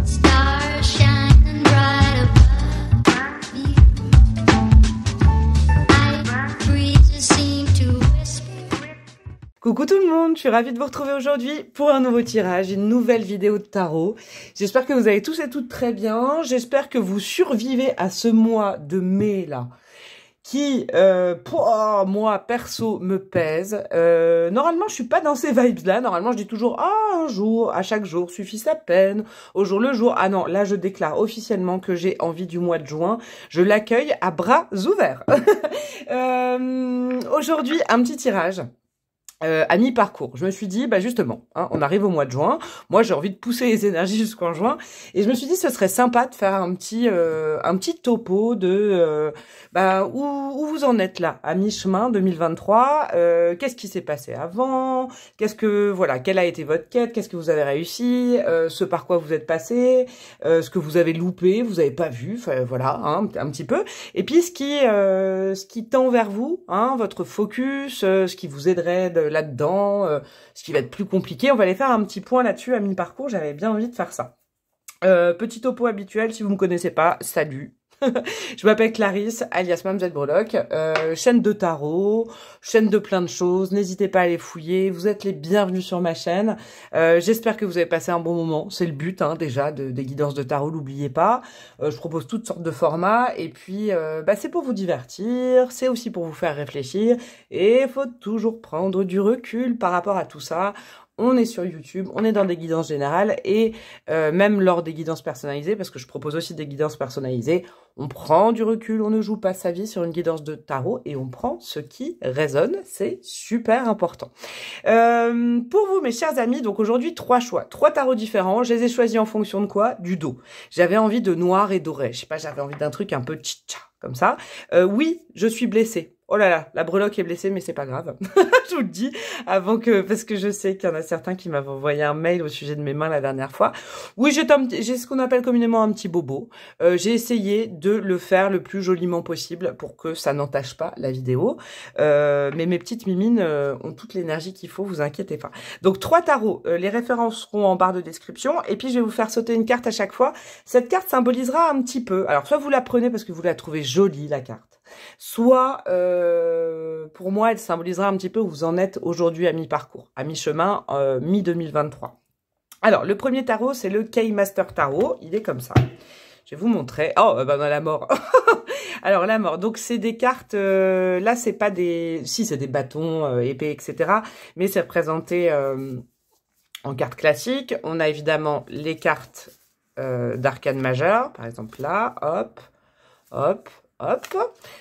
Stars shining bright above me. Night breezes seem to whisper. Coucou tout le monde, je suis ravie de vous retrouver aujourd'hui pour un nouveau tirage, une nouvelle vidéo de tarot. J'espère que vous allez tous et toutes très bien, j'espère que vous survivez à ce mois de mai là, qui, pour moi, perso, me pèse. Normalement, je suis pas dans ces vibes-là. Normalement, je dis toujours, un jour, à chaque jour, suffit sa peine, au jour le jour. Ah non, là, je déclare officiellement que j'ai envie du mois de juin. Je l'accueille à bras ouverts. Aujourd'hui, un petit tirage. À mi-parcours, je me suis dit, bah justement, hein, on arrive au mois de juin. Moi, j'ai envie de pousser les énergies jusqu'en juin, et je me suis dit, ce serait sympa de faire un petit topo de où vous en êtes là, à mi-chemin 2023. Qu'est-ce qui s'est passé avant? Quelle a été votre quête? Qu'est-ce que vous avez réussi? Ce par quoi vous êtes passé? Ce que vous avez loupé, vous avez pas vu? Enfin voilà, hein, un petit peu. Et puis ce qui tend vers vous, hein, votre focus, ce qui vous aiderait là-dedans, ce qui va être plus compliqué. On va aller faire un petit point là-dessus à mi-parcours, j'avais bien envie de faire ça. Petit topo habituel, si vous me connaissez pas, salut. Je m'appelle Clarisse, alias Mamzelle Breloque, chaîne de tarot, chaîne de plein de choses, n'hésitez pas à les fouiller, vous êtes les bienvenus sur ma chaîne. J'espère que vous avez passé un bon moment, c'est le but hein, déjà des guidances de tarot, n'oubliez pas. Je propose toutes sortes de formats, et puis c'est pour vous divertir, c'est aussi pour vous faire réfléchir, et il faut toujours prendre du recul par rapport à tout ça. On est sur YouTube, on est dans des guidances générales et même lors des guidances personnalisées, parce que je propose aussi des guidances personnalisées, on prend du recul, on ne joue pas sa vie sur une guidance de tarot et on prend ce qui résonne, c'est super important. Pour vous mes chers amis, donc aujourd'hui 3 choix, 3 tarots différents, je les ai choisis en fonction de quoi? Du dos. J'avais envie de noir et doré, je sais pas, j'avais envie d'un truc un peu tcha comme ça. Oui, je suis blessée. Oh là là, la breloque est blessée, mais c'est pas grave. Je vous le dis, parce que je sais qu'il y en a certains qui m'avaient envoyé un mail au sujet de mes mains la dernière fois. Oui, j'ai ce qu'on appelle communément un petit bobo. J'ai essayé de le faire le plus joliment possible pour que ça n'entache pas la vidéo. Mais mes petites mimines ont toute l'énergie qu'il faut, vous inquiétez pas. Donc 3 tarots, les références seront en barre de description. Et puis je vais vous faire sauter une carte à chaque fois. Cette carte symbolisera un petit peu. Alors soit vous la prenez parce que vous la trouvez jolie, la carte. Soit, pour moi, elle symbolisera un petit peu où vous en êtes aujourd'hui à mi-parcours, à mi-chemin, mi-2023. Alors, le premier tarot, c'est le Keymaster Tarot. Il est comme ça. Je vais vous montrer. Oh, la mort. Alors, la mort. Donc, c'est des cartes... là, c'est pas des... Si, c'est des bâtons, épées, etc. Mais c'est représenté en cartes classiques. On a évidemment les cartes d'arcane majeur. Par exemple, là. Hop, hop. Hop,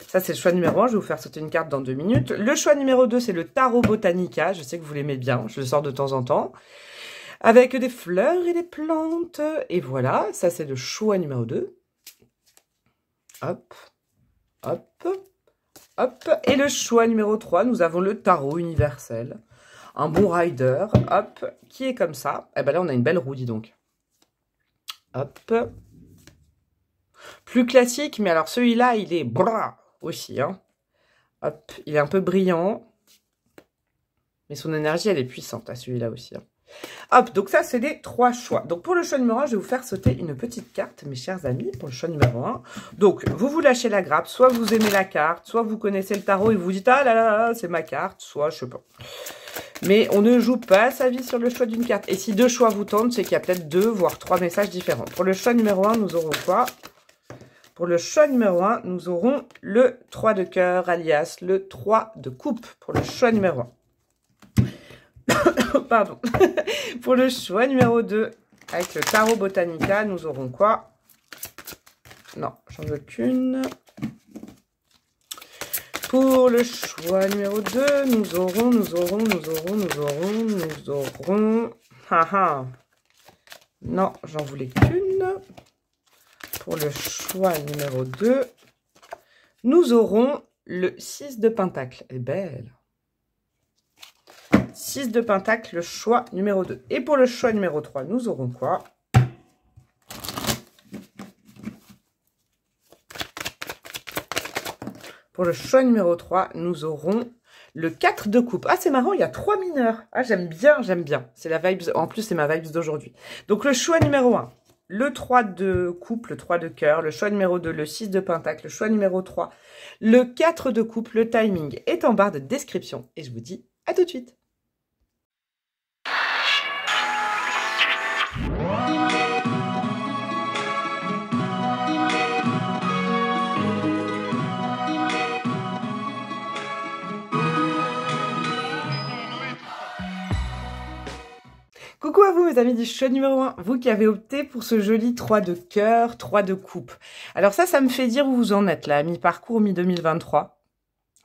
ça c'est le choix numéro 1, je vais vous faire sauter une carte dans 2 minutes. Le choix numéro 2, c'est le Tarot Botanica, je sais que vous l'aimez bien, je le sors de temps en temps. Avec des fleurs et des plantes, et voilà, ça c'est le choix numéro 2. Hop, hop, hop. Et le choix numéro 3, nous avons le Tarot Universel. Un bon rider, hop, qui est comme ça. Et ben là on a une belle roue, dis donc. Hop. Plus classique, mais alors celui-là, il est bras aussi. Hein. Hop, il est un peu brillant. Mais son énergie, elle est puissante à celui-là aussi. Hein. Hop, donc ça, c'est les 3 choix. Donc pour le choix numéro 1, je vais vous faire sauter une petite carte, mes chers amis, pour le choix numéro 1. Donc, vous lâchez la grappe. Soit vous aimez la carte, soit vous connaissez le tarot et vous dites « Ah là là, c'est ma carte », soit je sais pas. Mais on ne joue pas sa vie sur le choix d'une carte. Et si 2 choix vous tentent, c'est qu'il y a peut-être 2, voire 3 messages différents. Pour le choix numéro 1, nous aurons quoi ? Pour le choix numéro 1, nous aurons le 3 de cœur, alias le 3 de coupe, pour le choix numéro 1. Pardon. Pour le choix numéro 2, avec le Tarot Botanica, nous aurons quoi? Non, j'en veux qu'une. Pour le choix numéro 2, nous aurons... Haha. Non, j'en voulais qu'une. Pour le choix numéro 2, nous aurons le 6 de Pentacle. Elle est belle. 6 de Pentacle, le choix numéro 2. Et pour le choix numéro 3, nous aurons quoi? Pour le choix numéro 3, nous aurons le 4 de coupe. Ah, c'est marrant, il y a 3 mineurs. Ah, j'aime bien, j'aime bien. C'est la vibe, en plus, c'est ma vibe d'aujourd'hui. Donc, le choix numéro 1. le 3 de coupe, le 3 de cœur, le choix numéro 2, le 6 de pentacle, le choix numéro 3, le 4 de coupe. Le timing est en barre de description et je vous dis à tout de suite. Coucou à vous mes amis du choix numéro 1, vous qui avez opté pour ce joli 3 de cœur, 3 de coupe. Alors ça me fait dire où vous en êtes là, à mi-parcours, mi-2023,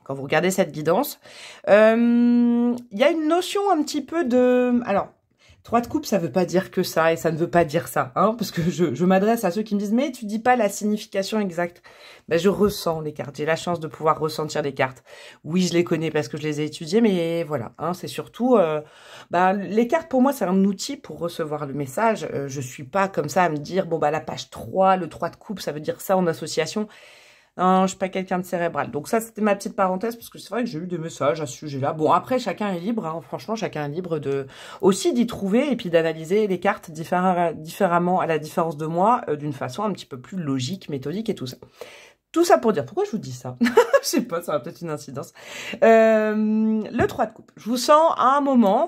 quand vous regardez cette guidance. Il y a une notion un petit peu de... Alors, 3 de coupe, ça veut pas dire que ça, et ça ne veut pas dire ça, hein, parce que je m'adresse à ceux qui me disent « Mais tu dis pas la signification exacte ». Ben, je ressens les cartes, j'ai la chance de pouvoir ressentir les cartes. Oui, je les connais parce que je les ai étudiées, mais voilà, hein, c'est surtout... les cartes, pour moi, c'est un outil pour recevoir le message. Je suis pas comme ça à me dire « Bon, bah la page 3, le 3 de coupe, ça veut dire ça en association ». Non, je suis pas quelqu'un de cérébral. Donc ça, c'était ma petite parenthèse, parce que c'est vrai que j'ai eu des messages à ce sujet-là. Bon, après, chacun est libre, hein, franchement, chacun est libre de aussi d'y trouver et puis d'analyser les cartes différemment, à la différence de moi, d'une façon un petit peu plus logique, méthodique et tout ça. Tout ça pour dire, pourquoi je vous dis ça? Je sais pas, ça a peut-être une incidence. Le 3 de coupe. Je vous sens à un moment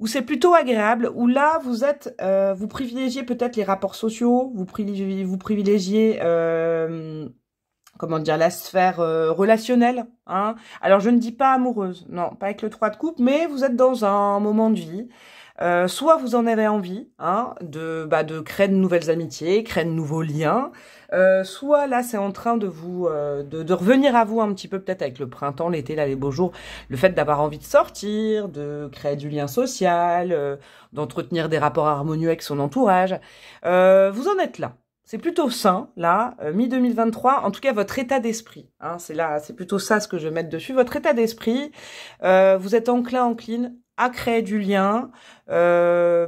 où c'est plutôt agréable, où là, vous êtes, vous privilégiez peut-être les rapports sociaux, vous privilégiez comment dire, la sphère relationnelle. Hein. Alors, je ne dis pas amoureuse, non, pas avec le 3 de coupe, mais vous êtes dans un moment de vie. Soit vous en avez envie, hein, de créer de nouvelles amitiés, créer de nouveaux liens. Soit là, c'est en train de vous de revenir à vous un petit peu, peut-être avec le printemps, l'été, là, les beaux jours, le fait d'avoir envie de sortir, de créer du lien social, d'entretenir des rapports harmonieux avec son entourage. Vous en êtes là. C'est plutôt sain, là, mi-2023, en tout cas votre état d'esprit. Hein, c'est plutôt ça ce que je vais mettre dessus. Votre état d'esprit, vous êtes encline à créer du lien,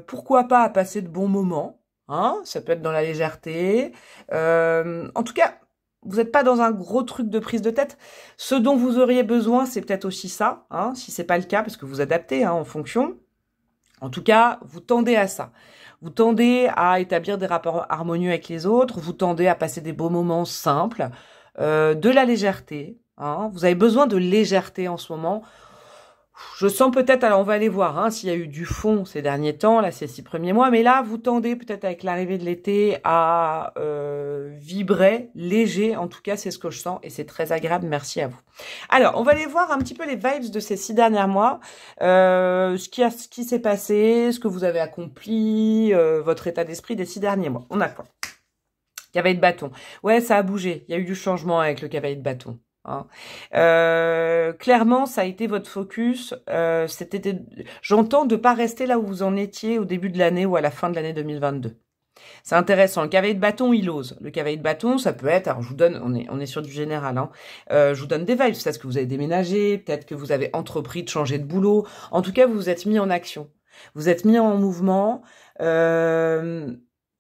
pourquoi pas à passer de bons moments, hein, ça peut être dans la légèreté. En tout cas, vous n'êtes pas dans un gros truc de prise de tête. Ce dont vous auriez besoin, c'est peut-être aussi ça, hein, si c'est pas le cas, parce que vous adaptez hein, en fonction. En tout cas, vous tendez à ça. Vous tendez à établir des rapports harmonieux avec les autres. Vous tendez à passer des beaux moments simples, de la légèreté. Hein. Vous avez besoin de légèreté en ce moment. Je sens peut-être, alors on va aller voir hein, s'il y a eu du fond ces derniers temps, là ces 6 premiers mois, mais là vous tendez peut-être avec l'arrivée de l'été à vibrer, léger, en tout cas c'est ce que je sens et c'est très agréable, merci à vous. Alors on va aller voir un petit peu les vibes de ces 6 derniers mois, ce qui s'est passé, ce que vous avez accompli, votre état d'esprit des 6 derniers mois. On a quoi? Cavalier de bâton. Ouais, ça a bougé, il y a eu du changement avec le cavalier de bâton. Hein. Clairement, ça a été votre focus. J'entends de pas rester là où vous en étiez au début de l'année ou à la fin de l'année 2022. C'est intéressant. Le cavalier de bâton, il ose. Le cavalier de bâton, ça peut être. Alors, je vous donne. On est sur du général. Hein, je vous donne des vibes. Peut-être que vous avez déménagé. Peut-être que vous avez entrepris de changer de boulot. En tout cas, vous vous êtes mis en action. Vous êtes mis en mouvement. Vous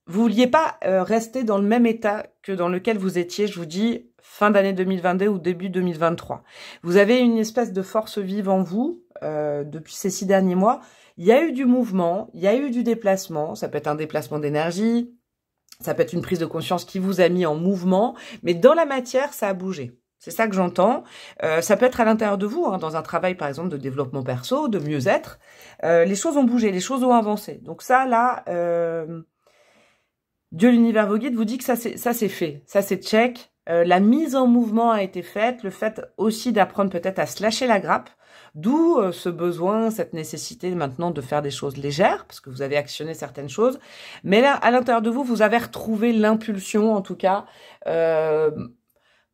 vouliez pas rester dans le même état que dans lequel vous étiez, je vous dis, fin d'année 2022 ou début 2023. Vous avez une espèce de force vive en vous depuis ces 6 derniers mois. Il y a eu du mouvement, il y a eu du déplacement. Ça peut être un déplacement d'énergie, ça peut être une prise de conscience qui vous a mis en mouvement, mais dans la matière, ça a bougé. C'est ça que j'entends. Ça peut être à l'intérieur de vous, hein, dans un travail par exemple de développement perso, de mieux-être. Les choses ont bougé, les choses ont avancé. Donc ça, là... Dieu, l'univers, vos guides vous dit que ça c'est fait, ça c'est check. La mise en mouvement a été faite, le fait aussi d'apprendre peut-être à se lâcher la grappe, d'où ce besoin, cette nécessité maintenant de faire des choses légères, parce que vous avez actionné certaines choses. Mais là, à l'intérieur de vous, vous avez retrouvé l'impulsion, en tout cas,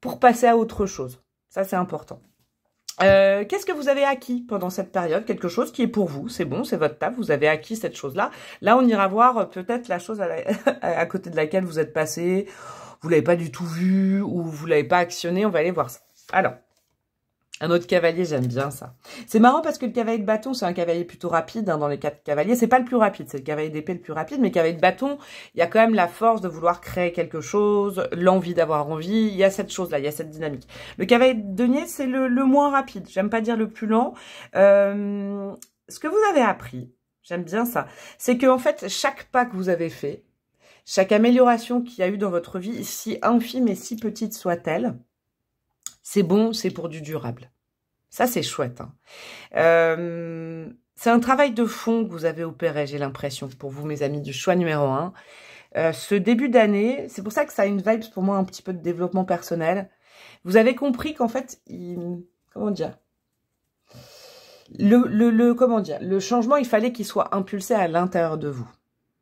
pour passer à autre chose. Ça, c'est important. Qu'est-ce que vous avez acquis pendant cette période? Quelque chose qui est pour vous, c'est bon, c'est votre taf, vous avez acquis cette chose-là. Là, on ira voir peut-être la chose à côté de laquelle vous êtes passé, vous l'avez pas du tout vu, ou vous l'avez pas actionné, on va aller voir ça. Alors, un autre cavalier, j'aime bien ça. C'est marrant parce que le cavalier de bâton, c'est un cavalier plutôt rapide hein, dans les 4 cavaliers. C'est pas le plus rapide, c'est le cavalier d'épée le plus rapide, mais le cavalier de bâton, il y a quand même la force de vouloir créer quelque chose, l'envie d'avoir envie, il y a cette chose-là, il y a cette dynamique. Le cavalier de denier, c'est le moins rapide, j'aime pas dire le plus lent. Ce que vous avez appris, j'aime bien ça, c'est que en fait, chaque pas que vous avez fait, Chaque amélioration qu'il y a eu dans votre vie, si infime et si petite soit-elle, c'est bon, c'est pour du durable. Ça, c'est chouette. Hein. C'est un travail de fond que vous avez opéré, j'ai l'impression, pour vous, mes amis, du choix numéro 1. Ce début d'année, c'est pour ça que ça a une vibe pour moi un petit peu de développement personnel. Vous avez compris qu'en fait, comment dire, le changement, il fallait qu'il soit impulsé à l'intérieur de vous.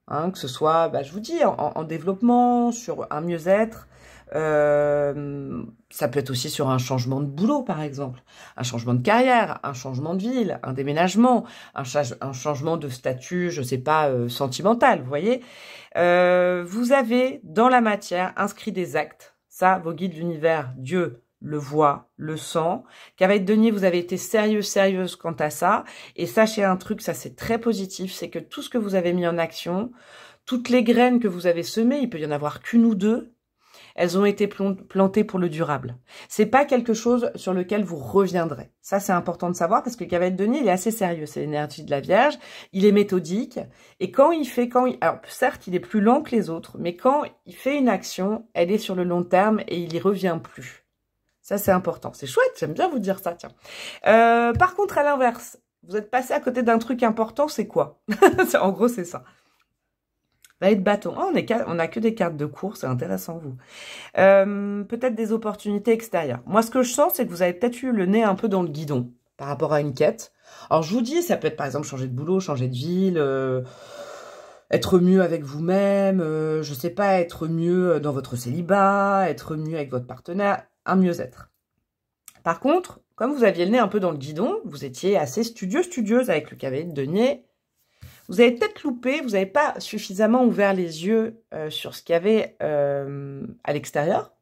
Hein, que ce soit, bah, je vous dis, en développement, sur un mieux-être. Ça peut être aussi sur un changement de boulot, par exemple. Un changement de carrière, un changement de ville, un déménagement, un changement de statut, je sais pas, sentimental, vous voyez. Vous avez, dans la matière, inscrit des actes. Ça, vos guides de l'univers, Dieu, le voit, le sent. Cavalier de denier, vous avez été sérieuse quant à ça. Et sachez un truc, ça c'est très positif, c'est que tout ce que vous avez mis en action, toutes les graines que vous avez semées, il peut y en avoir qu'une ou deux, elles ont été plantées pour le durable. C'est pas quelque chose sur lequel vous reviendrez. Ça, c'est important de savoir parce que le cavalier de denier, il est assez sérieux. C'est l'énergie de la Vierge. Il est méthodique. Et alors, certes, il est plus lent que les autres, mais quand il fait une action, elle est sur le long terme et il y revient plus. Ça, c'est important. C'est chouette. J'aime bien vous dire ça, tiens. Par contre, à l'inverse, vous êtes passé à côté d'un truc important, c'est quoi? En gros, c'est ça. Valet de bâton. Oh, on a que des cartes de cours, c'est intéressant, vous. Peut-être des opportunités extérieures. Moi, ce que je sens, c'est que vous avez peut-être eu le nez un peu dans le guidon par rapport à une quête. Alors, je vous dis, ça peut être, par exemple, changer de boulot, changer de ville, être mieux avec vous-même, je sais pas, être mieux dans votre célibat, être mieux avec votre partenaire, un mieux-être. Par contre, comme vous aviez le nez un peu dans le guidon, vous étiez assez studieuse avec le cavalier de denier. Vous avez peut-être loupé, vous n'avez pas suffisamment ouvert les yeux sur ce qu'il y avait à l'extérieur.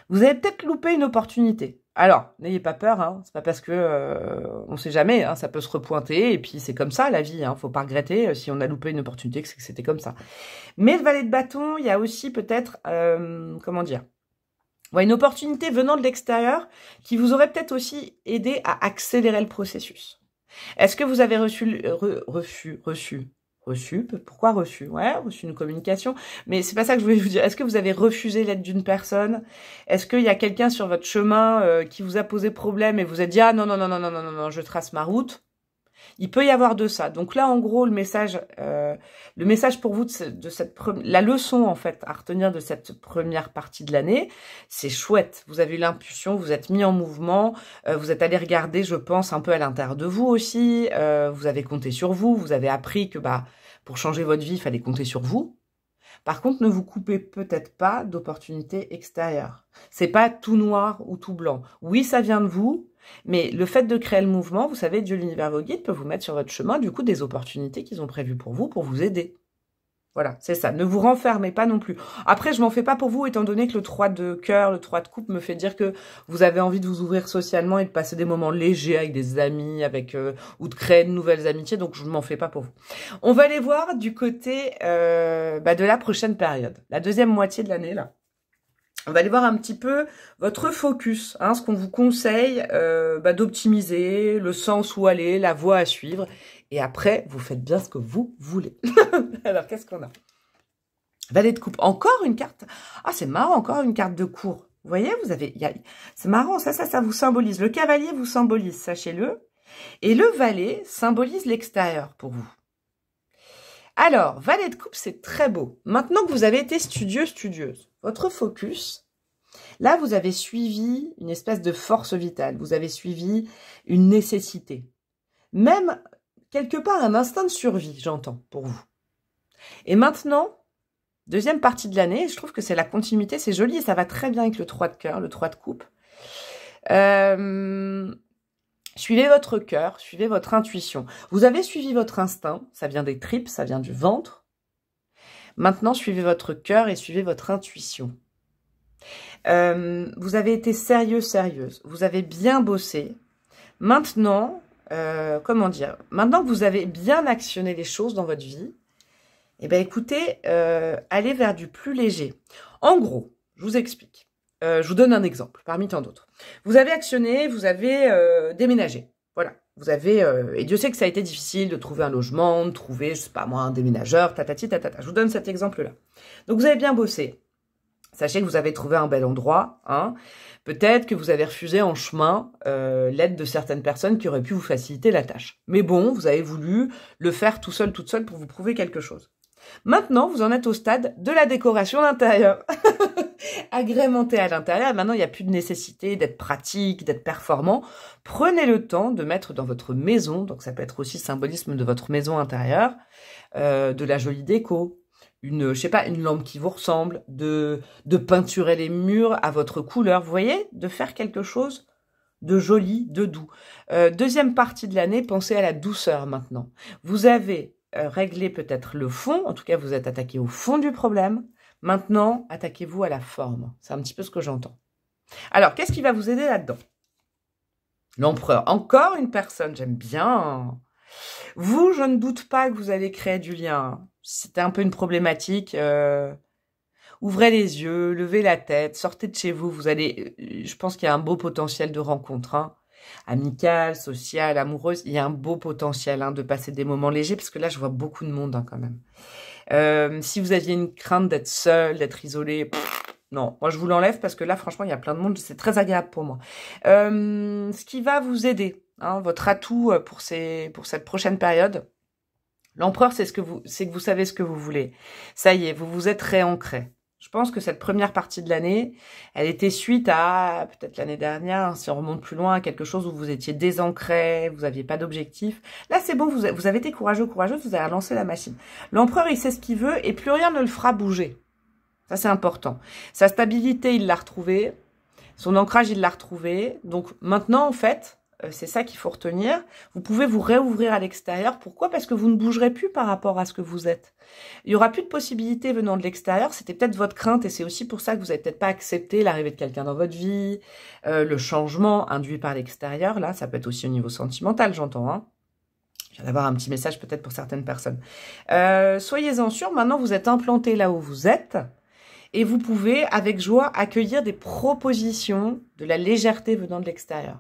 Vous avez peut-être loupé une opportunité. Alors, n'ayez pas peur, hein, c'est pas parce que on ne sait jamais, hein, ça peut se repointer, et puis c'est comme ça la vie, hein, faut pas regretter si on a loupé une opportunité, que c'était comme ça. Mais le valet de bâton, il y a aussi peut-être, comment dire, ouais, une opportunité venant de l'extérieur qui vous aurait peut-être aussi aidé à accélérer le processus. Est-ce que vous avez reçu, pourquoi reçu? Ouais, reçu une communication, mais c'est pas ça que je voulais vous dire. Est-ce que vous avez refusé l'aide d'une personne? Est-ce qu'il y a quelqu'un sur votre chemin qui vous a posé problème et vous a dit, ah non, je trace ma route? Il peut y avoir de ça. Donc là, en gros, le message pour vous la leçon en fait à retenir de cette première partie de l'année, c'est chouette. Vous avez eu l'impulsion, vous êtes mis en mouvement, vous êtes allé regarder, je pense, un peu à l'intérieur de vous aussi. Vous avez compté sur vous, vous avez appris que pour changer votre vie, il fallait compter sur vous. Par contre, ne vous coupez peut-être pas d'opportunités extérieures. C'est pas tout noir ou tout blanc. Oui, ça vient de vous. Mais le fait de créer le mouvement, vous savez, Dieu, l'univers, vos guides peut vous mettre sur votre chemin, du coup, des opportunités qu'ils ont prévues pour vous aider. Voilà, c'est ça. Ne vous renfermez pas non plus. Après, je m'en fais pas pour vous, étant donné que le 3 de cœur, le 3 de coupe me fait dire que vous avez envie de vous ouvrir socialement et de passer des moments légers avec des amis, ou de créer de nouvelles amitiés, donc je m'en fais pas pour vous. On va aller voir du côté de la prochaine période, la deuxième moitié de l'année, là. On va aller voir un petit peu votre focus, hein, ce qu'on vous conseille d'optimiser, le sens où aller, la voie à suivre. Et après, vous faites bien ce que vous voulez. Alors, qu'est-ce qu'on a? Valet de coupe. Encore une carte. Ah, c'est marrant, encore une carte de cour. Vous voyez, c'est marrant, ça vous symbolise. Le cavalier vous symbolise, sachez-le. Et le valet symbolise l'extérieur pour vous. Alors, valet de coupe, c'est très beau. Maintenant que vous avez été studieuse, votre focus, là, vous avez suivi une espèce de force vitale. Vous avez suivi une nécessité. Même, quelque part, un instinct de survie, j'entends, pour vous. Et maintenant, deuxième partie de l'année, je trouve que c'est la continuité, c'est joli et ça va très bien avec le 3 de cœur, le 3 de coupe. Suivez votre cœur, suivez votre intuition. Vous avez suivi votre instinct, ça vient des tripes, ça vient du ventre. Maintenant, suivez votre cœur et suivez votre intuition. Vous avez été sérieuse. Vous avez bien bossé. Maintenant, maintenant que vous avez bien actionné les choses dans votre vie, eh bien, écoutez, allez vers du plus léger. En gros, je vous explique. Je vous donne un exemple, parmi tant d'autres. Vous avez actionné, vous avez déménagé. Voilà. Vous avez, et Dieu sait que ça a été difficile de trouver un logement, de trouver, je sais pas moi, un déménageur, tatati, tatata. Je vous donne cet exemple-là. Donc, vous avez bien bossé. Sachez que vous avez trouvé un bel endroit, hein. Peut-être que vous avez refusé en chemin l'aide de certaines personnes qui auraient pu vous faciliter la tâche. Mais bon, vous avez voulu le faire tout seul, toute seule pour vous prouver quelque chose. Maintenant, vous en êtes au stade de la décoration d'intérieur. Agrémenté à l'intérieur, maintenant il n'y a plus de nécessité d'être pratique, d'être performant. Prenez le temps de mettre dans votre maison, donc ça peut être aussi symbolisme de votre maison intérieure, de la jolie déco, je sais pas, une lampe qui vous ressemble, de peinturer les murs à votre couleur, vous voyez, de faire quelque chose de joli, de doux. Deuxième partie de l'année, pensez à la douceur maintenant. Vous avez réglé peut-être le fond, en tout cas vous êtes attaqué au fond du problème. Maintenant, attaquez-vous à la forme. C'est un petit peu ce que j'entends. Alors, qu'est-ce qui va vous aider là-dedans? L'empereur. Encore une personne, j'aime bien. Vous, je ne doute pas que vous allez créer du lien. C'était un peu une problématique. Ouvrez les yeux, levez la tête, sortez de chez vous. Vous allez, je pense qu'il y a un beau potentiel de rencontre, hein. Amicale, sociale, amoureuse. Il y a un beau potentiel de passer des moments légers, parce que là, je vois beaucoup de monde quand même. Si vous aviez une crainte d'être seul, d'être isolé, non, moi je vous l'enlève parce que là franchement il y a plein de monde, c'est très agréable pour moi. Ce qui va vous aider, votre atout pour cette prochaine période, l'empereur, c'est que vous savez ce que vous voulez. Ça y est, vous vous êtes réancré. Je pense que cette première partie de l'année, elle était suite à, peut-être l'année dernière, si on remonte plus loin, à quelque chose où vous étiez désancré, vous n'aviez pas d'objectif. Là, c'est bon, vous avez été courageux, courageuse, vous avez relancé la machine. L'empereur, il sait ce qu'il veut et plus rien ne le fera bouger. Ça, c'est important. Sa stabilité, il l'a retrouvée. Son ancrage, il l'a retrouvé. Donc maintenant, en fait, c'est ça qu'il faut retenir. Vous pouvez vous réouvrir à l'extérieur. Pourquoi? Parce que vous ne bougerez plus par rapport à ce que vous êtes. Il n'y aura plus de possibilités venant de l'extérieur. C'était peut-être votre crainte et c'est aussi pour ça que vous n'avez peut-être pas accepté l'arrivée de quelqu'un dans votre vie, le changement induit par l'extérieur. Là, ça peut être aussi au niveau sentimental, j'entends. Hein. Je viens d'avoir un petit message peut-être pour certaines personnes. Soyez-en sûrs, maintenant vous êtes implanté là où vous êtes et vous pouvez avec joie accueillir des propositions de la légèreté venant de l'extérieur.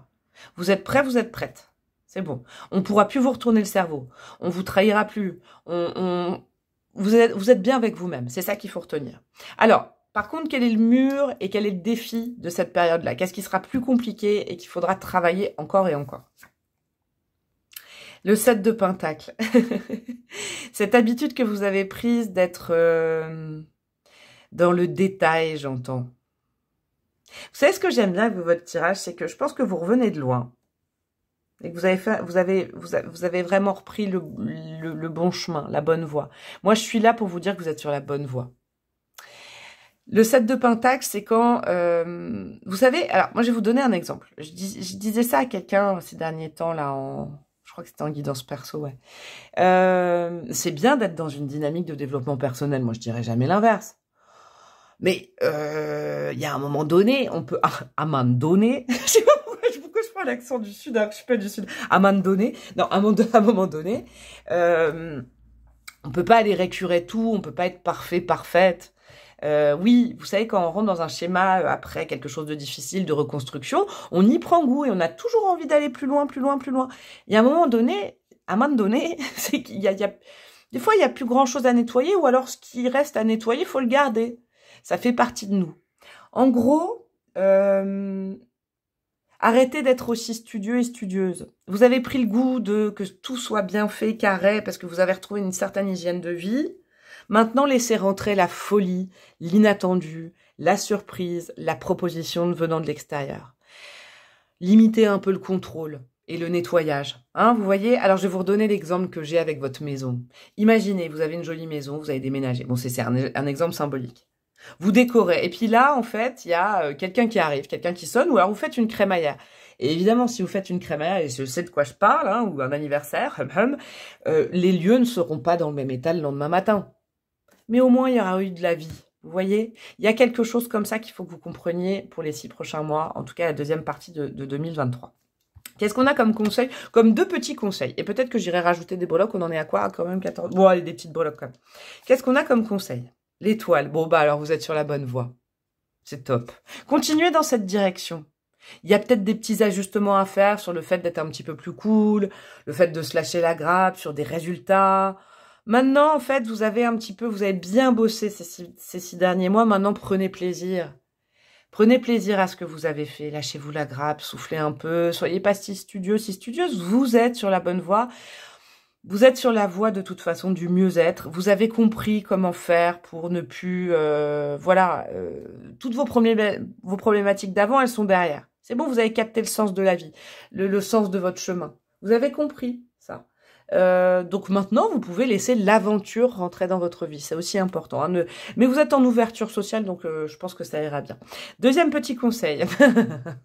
Vous êtes prêts, vous êtes prête. C'est bon. On ne pourra plus vous retourner le cerveau. On vous trahira plus. Vous êtes bien avec vous-même. C'est ça qu'il faut retenir. Alors, par contre, quel est le mur et quel est le défi de cette période-là? Qu'est-ce qui sera plus compliqué et qu'il faudra travailler encore et encore? Le 7 de Pentacle. Cette habitude que vous avez prise d'être dans le détail, j'entends. Vous savez ce que j'aime bien avec votre tirage, c'est que je pense que vous revenez de loin. Et que vous avez vraiment repris le bon chemin, la bonne voie. Moi, je suis là pour vous dire que vous êtes sur la bonne voie. Le 7 de Pentacle, c'est quand... vous savez, alors moi je vais vous donner un exemple. Je disais ça à quelqu'un ces derniers temps, là, je crois que c'était en guidance perso, ouais. C'est bien d'être dans une dynamique de développement personnel, moi je dirais jamais l'inverse. Mais il y a un moment donné, on peut... À un moment donné... Je sais pas pourquoi je prends l'accent du Sud, alors que je suis pas du Sud. À un moment donné... Non, à un moment donné... on peut pas aller récurer tout, on peut pas être parfait, parfaite. Oui, vous savez, quand on rentre dans un schéma après quelque chose de difficile, de reconstruction, on y prend goût et on a toujours envie d'aller plus loin, plus loin, plus loin. Il y a un moment donné, c'est qu'il y a... Des fois, il n'y a plus grand-chose à nettoyer ou alors ce qui reste à nettoyer, il faut le garder. Ça fait partie de nous. En gros, arrêtez d'être aussi studieux et studieuse. Vous avez pris le goût de que tout soit bien fait, carré, parce que vous avez retrouvé une certaine hygiène de vie. Maintenant, laissez rentrer la folie, l'inattendu, la surprise, la proposition venant de l'extérieur. Limitez un peu le contrôle et le nettoyage. Hein, vous voyez? Alors, je vais vous redonner l'exemple que j'ai avec votre maison. Imaginez, vous avez une jolie maison, vous avez déménagé. Bon, c'est un exemple symbolique. Vous décorez. Et puis là, en fait, il y a quelqu'un qui arrive, quelqu'un qui sonne, ou alors vous faites une crémaillère. Et évidemment, si vous faites une crémaillère, et je sais de quoi je parle, hein, ou un anniversaire, les lieux ne seront pas dans le même état le lendemain matin. Mais au moins, il y aura eu de la vie. Vous voyez? Il y a quelque chose comme ça qu'il faut que vous compreniez pour les 6 prochains mois, en tout cas la deuxième partie de 2023. Qu'est-ce qu'on a comme conseil? Comme 2 petits conseils. Et peut-être que j'irai rajouter des breloques. On en est à quoi? Quand même 14. Bon, allez, des petites breloques quand même. Qu'est-ce qu'on a comme conseil? L'étoile. Bon, bah alors vous êtes sur la bonne voie. C'est top. Continuez dans cette direction. Il y a peut-être des petits ajustements à faire sur le fait d'être un petit peu plus cool, le fait de se lâcher la grappe sur des résultats. Maintenant, en fait, vous avez bien bossé ces 6 derniers mois. Maintenant, prenez plaisir. Prenez plaisir à ce que vous avez fait. Lâchez-vous la grappe, soufflez un peu. Soyez pas si studieux, si studieuse. Vous êtes sur la bonne voie. Vous êtes sur la voie de toute façon du mieux-être. Vous avez compris comment faire pour ne plus... toutes vos problématiques d'avant, elles sont derrière. C'est bon, vous avez capté le sens de la vie, le sens de votre chemin. Vous avez compris ça. Donc maintenant, vous pouvez laisser l'aventure rentrer dans votre vie. C'est aussi important. Hein, mais vous êtes en ouverture sociale, donc je pense que ça ira bien. Deuxième petit conseil.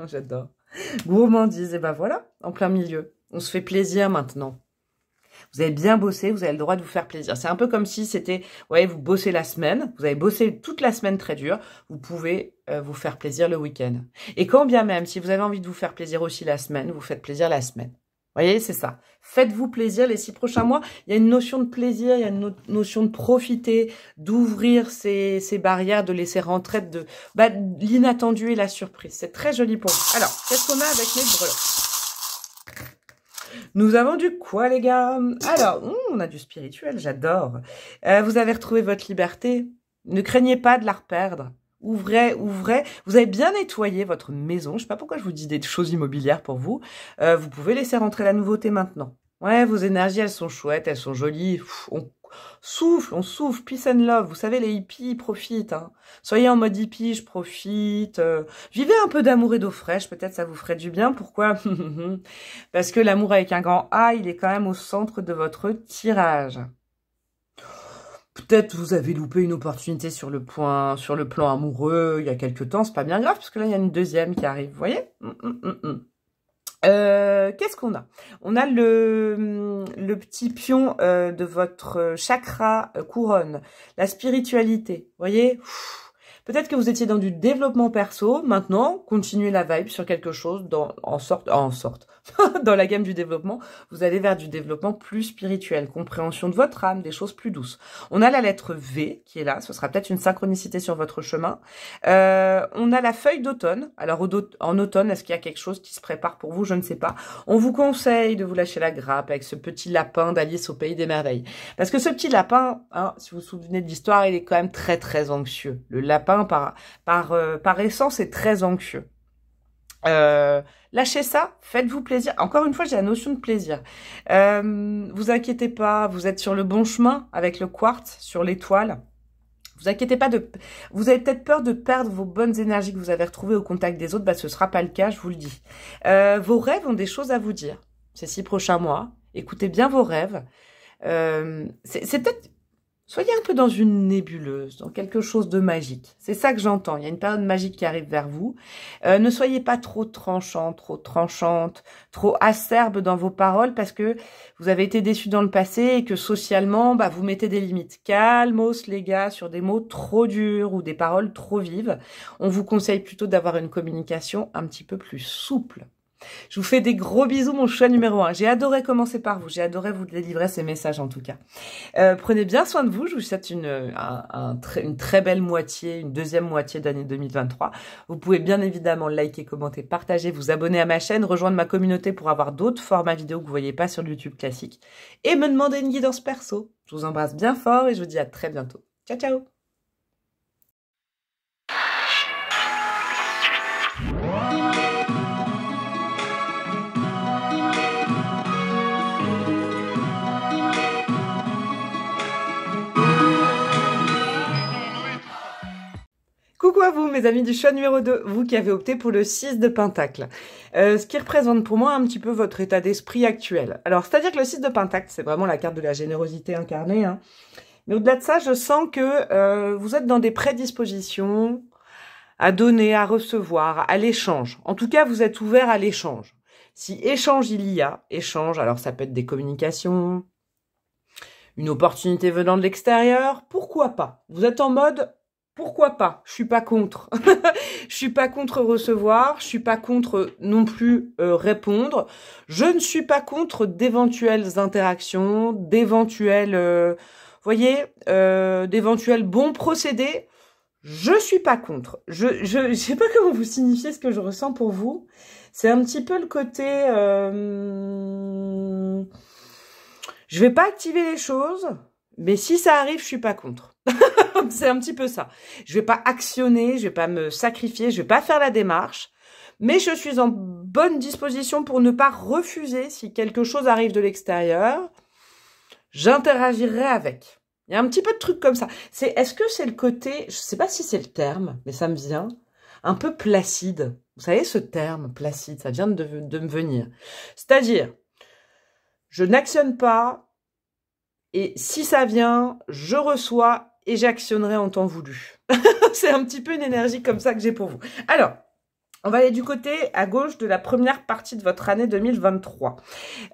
J'adore. Gourmandise, et ben voilà, en plein milieu. On se fait plaisir maintenant. Vous avez bien bossé, vous avez le droit de vous faire plaisir. C'est un peu comme si c'était, vous bossez la semaine, vous avez bossé toute la semaine très dur, vous pouvez vous faire plaisir le week-end. Et quand bien même, si vous avez envie de vous faire plaisir aussi la semaine, vous faites plaisir la semaine. Vous voyez, c'est ça. Faites-vous plaisir les 6 prochains mois. Il y a une notion de plaisir, il y a une notion de profiter, d'ouvrir ces barrières, de laisser rentrer de l'inattendu et la surprise. C'est très joli pour vous. Alors, qu'est-ce qu'on a avec mes breloques? Nous avons du quoi, les gars? Alors, on a du spirituel, j'adore. Vous avez retrouvé votre liberté. Ne craignez pas de la reperdre. Ouvrez. Vous avez bien nettoyé votre maison. Je sais pas pourquoi je vous dis des choses immobilières pour vous. Vous pouvez laisser rentrer la nouveauté maintenant. Ouais, vos énergies, elles sont chouettes, elles sont jolies. On souffle, peace and love. Vous savez, les hippies, ils profitent. Hein. Soyez en mode hippie, je profite. Vivez un peu d'amour et d'eau fraîche, peut-être ça vous ferait du bien. Pourquoi? Parce que l'amour avec un grand A, il est quand même au centre de votre tirage. Peut-être vous avez loupé une opportunité sur le plan amoureux il y a quelques temps. C'est pas bien grave, parce que là, il y a une deuxième qui arrive. Vous voyez? Qu'est-ce qu'on a? On a le petit pion de votre chakra couronne, la spiritualité. Vous voyez? Peut-être que vous étiez dans du développement perso. Maintenant, continuez la vibe sur quelque chose dans la gamme du développement. Vous allez vers du développement plus spirituel, compréhension de votre âme, des choses plus douces. On a la lettre V qui est là. Ce sera peut-être une synchronicité sur votre chemin. On a la feuille d'automne. Alors, en automne, est-ce qu'il y a quelque chose qui se prépare pour vous? Je ne sais pas. On vous conseille de vous lâcher la grappe avec ce petit lapin d'Alice au Pays des Merveilles. Parce que ce petit lapin, hein, si vous vous souvenez de l'histoire, il est quand même très, très anxieux. Le lapin, par essence, est très anxieux. Lâchez ça, faites-vous plaisir. Encore une fois, j'ai la notion de plaisir. Vous inquiétez pas, vous êtes sur le bon chemin avec le quartz, sur l'étoile. Vous inquiétez pas vous avez peut-être peur de perdre vos bonnes énergies que vous avez retrouvées au contact des autres. Ce sera pas le cas, je vous le dis. Vos rêves ont des choses à vous dire. Ces 6 prochains mois, écoutez bien vos rêves. C'est peut-être... Soyez un peu dans une nébuleuse, dans quelque chose de magique. C'est ça que j'entends. Il y a une période magique qui arrive vers vous. Ne soyez pas trop tranchante, trop acerbe dans vos paroles parce que vous avez été déçus dans le passé et que socialement, vous mettez des limites. Calmos, les gars, sur des mots trop durs ou des paroles trop vives. On vous conseille plutôt d'avoir une communication un petit peu plus souple. Je vous fais des gros bisous, mon choix numéro 1. J'ai adoré commencer par vous. J'ai adoré vous délivrer ces messages, en tout cas. Prenez bien soin de vous. Je vous souhaite une très belle moitié, une deuxième moitié d'année 2023. Vous pouvez bien évidemment liker, commenter, partager, vous abonner à ma chaîne, rejoindre ma communauté pour avoir d'autres formats vidéo que vous voyez pas sur le YouTube classique et me demander une guidance perso. Je vous embrasse bien fort et je vous dis à très bientôt. Ciao, ciao! Coucou à vous, mes amis du choix numéro 2, vous qui avez opté pour le 6 de Pentacle. Ce qui représente pour moi un petit peu votre état d'esprit actuel. Alors, c'est-à-dire que le 6 de Pentacle, c'est vraiment la carte de la générosité incarnée. Hein. Mais au-delà de ça, je sens que vous êtes dans des prédispositions à donner, à recevoir, à l'échange. En tout cas, vous êtes ouvert à l'échange. Si échange il y a, échange, alors ça peut être des communications, une opportunité venant de l'extérieur, pourquoi pas? Vous êtes en mode... Pourquoi pas? Je suis pas contre. Je suis pas contre recevoir. Je suis pas contre non plus répondre. Je ne suis pas contre d'éventuelles interactions, d'éventuels, d'éventuels bons procédés. Je suis pas contre. Je sais pas comment vous signifier ce que je ressens pour vous. C'est un petit peu le côté... je vais pas activer les choses, mais si ça arrive, je suis pas contre. C'est un petit peu ça. Je vais pas actionner, je vais pas me sacrifier, je vais pas faire la démarche, mais je suis en bonne disposition pour ne pas refuser si quelque chose arrive de l'extérieur. J'interagirai avec. Il y a un petit peu de trucs comme ça. Est-ce que c'est le côté, je sais pas si c'est le terme, mais ça me vient, un peu placide. Vous savez, ce terme, placide, ça vient de me venir. C'est-à-dire, je n'actionne pas, et si ça vient, je reçois, et j'actionnerai en temps voulu. C'est un petit peu une énergie comme ça que j'ai pour vous. Alors, on va aller du côté à gauche de la première partie de votre année 2023.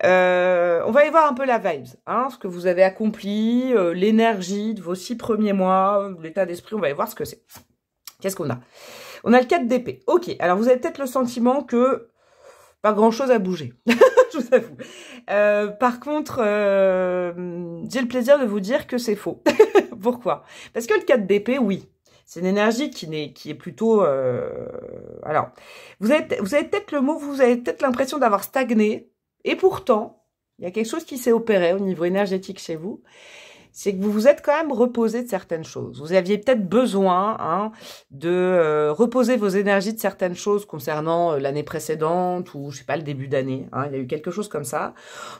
On va aller voir un peu la vibes, hein, ce que vous avez accompli, l'énergie de vos 6 premiers mois, l'état d'esprit, on va aller voir ce que c'est. Qu'est-ce qu'on a? On a le 4 d'épée. Ok, alors vous avez peut-être le sentiment que pas grand-chose à bouger, je vous avoue. Par contre, j'ai le plaisir de vous dire que c'est faux. Pourquoi? Parce que le 4 d'épée, oui. C'est une énergie qui est plutôt... alors, vous avez peut-être le mot, vous avez peut-être l'impression d'avoir stagné. Et pourtant, il y a quelque chose qui s'est opéré au niveau énergétique chez vous. C'est que vous vous êtes quand même reposé de certaines choses. Vous aviez peut-être besoin de reposer vos énergies de certaines choses concernant l'année précédente ou, je sais pas, le début d'année. Il y a eu quelque chose comme ça.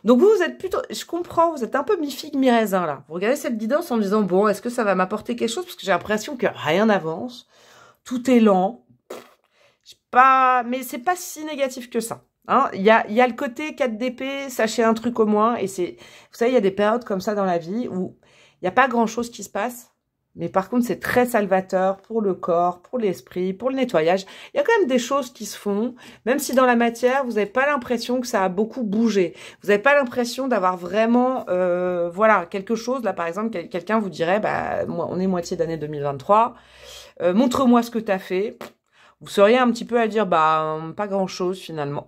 Donc vous êtes plutôt, je comprends, vous êtes un peu mi-figue, mi-raisin là. Vous regardez cette guidance en disant, bon, est-ce que ça va m'apporter quelque chose? Parce que j'ai l'impression que rien n'avance. Tout est lent. Mais c'est pas si négatif que ça. Il y a le côté 4 d'épée, sachez un truc au moins. Et vous savez, il y a des périodes comme ça dans la vie où il n'y a pas grand-chose qui se passe, mais par contre, c'est très salvateur pour le corps, pour l'esprit, pour le nettoyage. Il y a quand même des choses qui se font, même si dans la matière, vous n'avez pas l'impression que ça a beaucoup bougé. Vous n'avez pas l'impression d'avoir vraiment, voilà, quelque chose. Là, par exemple, quelqu'un vous dirait, bah, on est moitié d'année 2023, montre-moi ce que tu as fait. Vous seriez un petit peu à dire, bah, pas grand-chose finalement.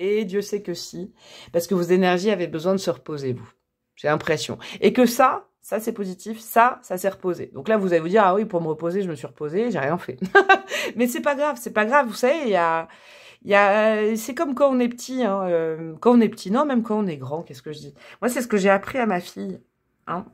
Et Dieu sait que si, parce que vos énergies avaient besoin de se reposer, vous. J'ai l'impression. Et que ça c'est positif, ça s'est reposé. Donc là, vous allez vous dire, ah oui, pour me reposer, je me suis reposée, j'ai rien fait. Mais c'est pas grave, vous savez, c'est comme quand on est petit, quand on est petit, non, même quand on est grand, qu'est-ce que je dis? Moi, c'est ce que j'ai appris à ma fille.